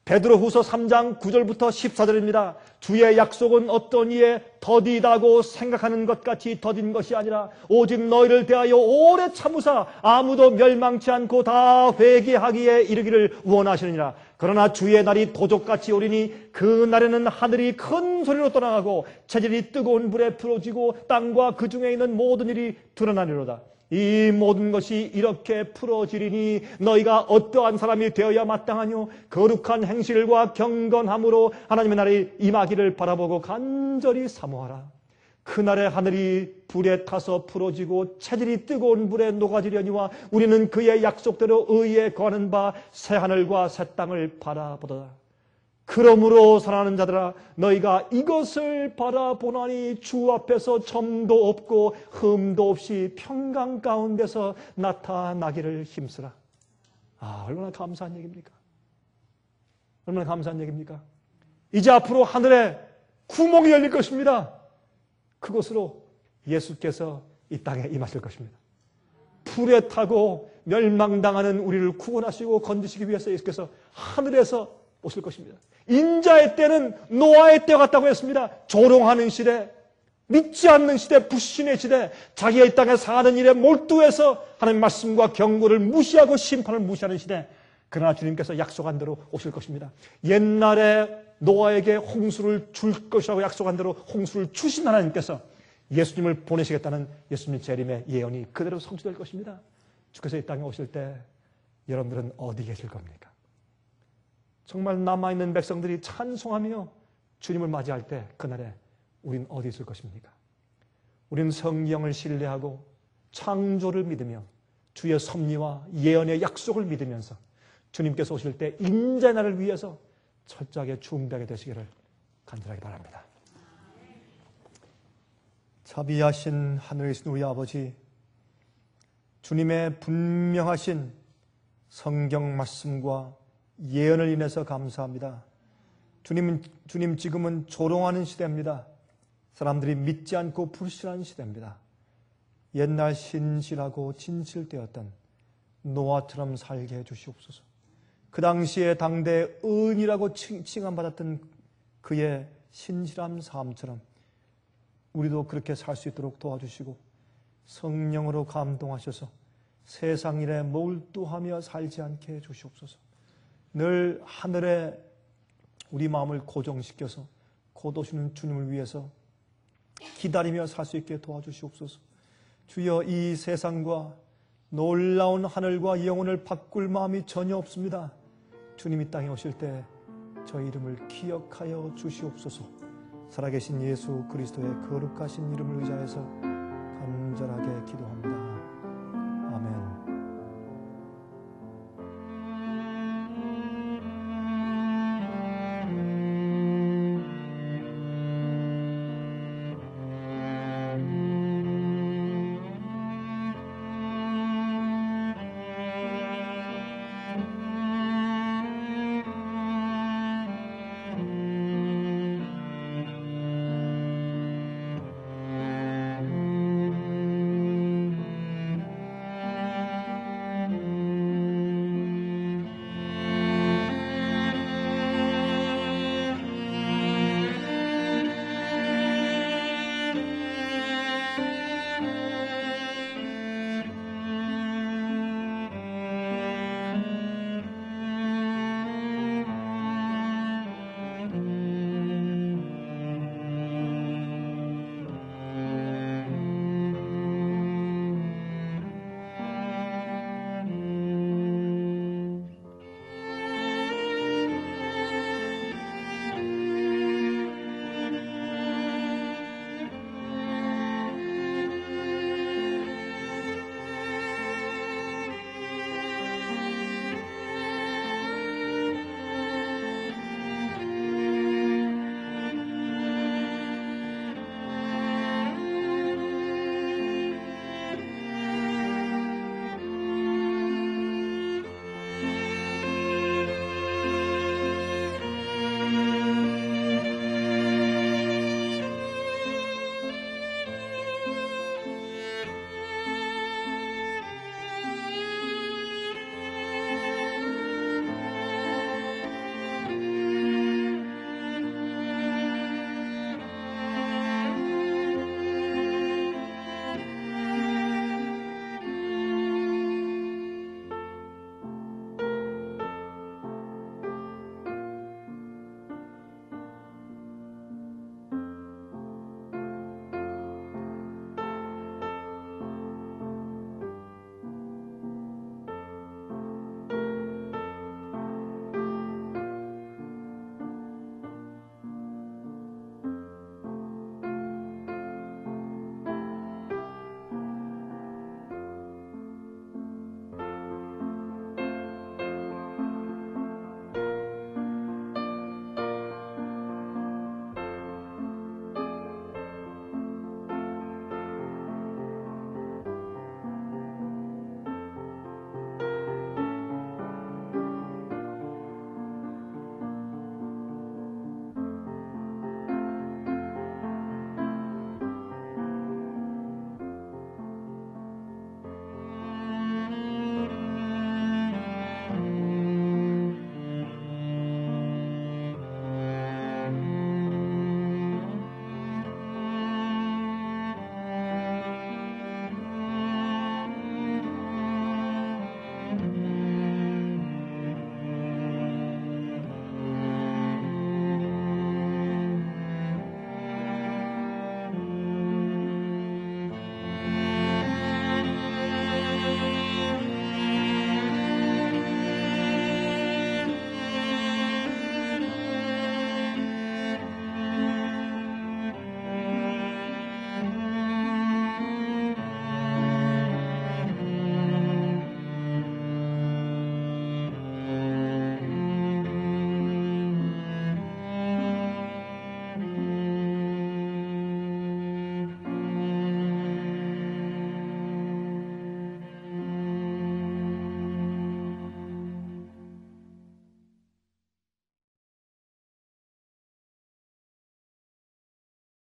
베드로후서 3장 9절부터 14절입니다. 주의 약속은 어떤 이에 더디다고 생각하는 것 같이 더딘 것이 아니라 오직 너희를 대하여 오래 참으사 아무도 멸망치 않고 다 회개하기에 이르기를 원하시느니라. 그러나 주의 날이 도적같이 오리니 그 날에는 하늘이 큰 소리로 떠나가고 체질이 뜨거운 불에 풀어지고 땅과 그 중에 있는 모든 일이 드러나리로다. 이 모든 것이 이렇게 풀어지리니 너희가 어떠한 사람이 되어야 마땅하뇨? 거룩한 행실과 경건함으로 하나님의 날이 임하기를 바라보고 간절히 사모하라. 그날에 하늘이 불에 타서 풀어지고 체질이 뜨거운 불에 녹아지려니와 우리는 그의 약속대로 의에 거하는 바 새하늘과 새 땅을 바라보도다. 그러므로 사랑하는 자들아 너희가 이것을 바라보나니 주 앞에서 점도 없고 흠도 없이 평강 가운데서 나타나기를 힘쓰라. 얼마나 감사한 얘기입니까? 얼마나 감사한 얘기입니까? 이제 앞으로 하늘에 구멍이 열릴 것입니다. 그곳으로 예수께서 이 땅에 임하실 것입니다. 불에 타고 멸망당하는 우리를 구원하시고 건지시기 위해서 예수께서 하늘에서 오실 것입니다. 인자의 때는 노아의 때와 같다고 했습니다. 조롱하는 시대, 믿지 않는 시대, 불신의 시대, 자기가 이 땅에 사는 일에 몰두해서 하나님의 말씀과 경고를 무시하고 심판을 무시하는 시대. 그러나 주님께서 약속한 대로 오실 것입니다. 옛날에 노아에게 홍수를 줄 것이라고 약속한 대로 홍수를 주신 하나님께서 예수님을 보내시겠다는 예수님 재림의 예언이 그대로 성취될 것입니다. 주께서 이 땅에 오실 때 여러분들은 어디 계실 겁니까? 정말 남아있는 백성들이 찬송하며 주님을 맞이할 때 그날에 우린 어디 있을 것입니까? 우리는 성경을 신뢰하고 창조를 믿으며 주의 섭리와 예언의 약속을 믿으면서 주님께서 오실 때 인자의 날을 위해서 철저하게 준비하게 되시기를 간절하게 바랍니다. 자비하신 하늘에 계신 우리 아버지, 주님의 분명하신 성경 말씀과 예언을 인해서 감사합니다. 주님 지금은 조롱하는 시대입니다. 사람들이 믿지 않고 불신하는 시대입니다. 옛날 신실하고 진실되었던 노아처럼 살게 해주시옵소서. 그 당시에 당대 의인이라고 칭함받았던 그의 신실한 삶처럼 우리도 그렇게 살 수 있도록 도와주시고 성령으로 감동하셔서 세상 일에 몰두하며 살지 않게 해주시옵소서. 늘 하늘에 우리 마음을 고정시켜서 곧 오시는 주님을 위해서 기다리며 살 수 있게 도와주시옵소서. 주여, 이 세상과 놀라운 하늘과 영혼을 바꿀 마음이 전혀 없습니다. 주님이 땅에 오실 때 저희 이름을 기억하여 주시옵소서. 살아계신 예수 그리스도의 거룩하신 이름을 의지하여서 간절하게 기도합니다.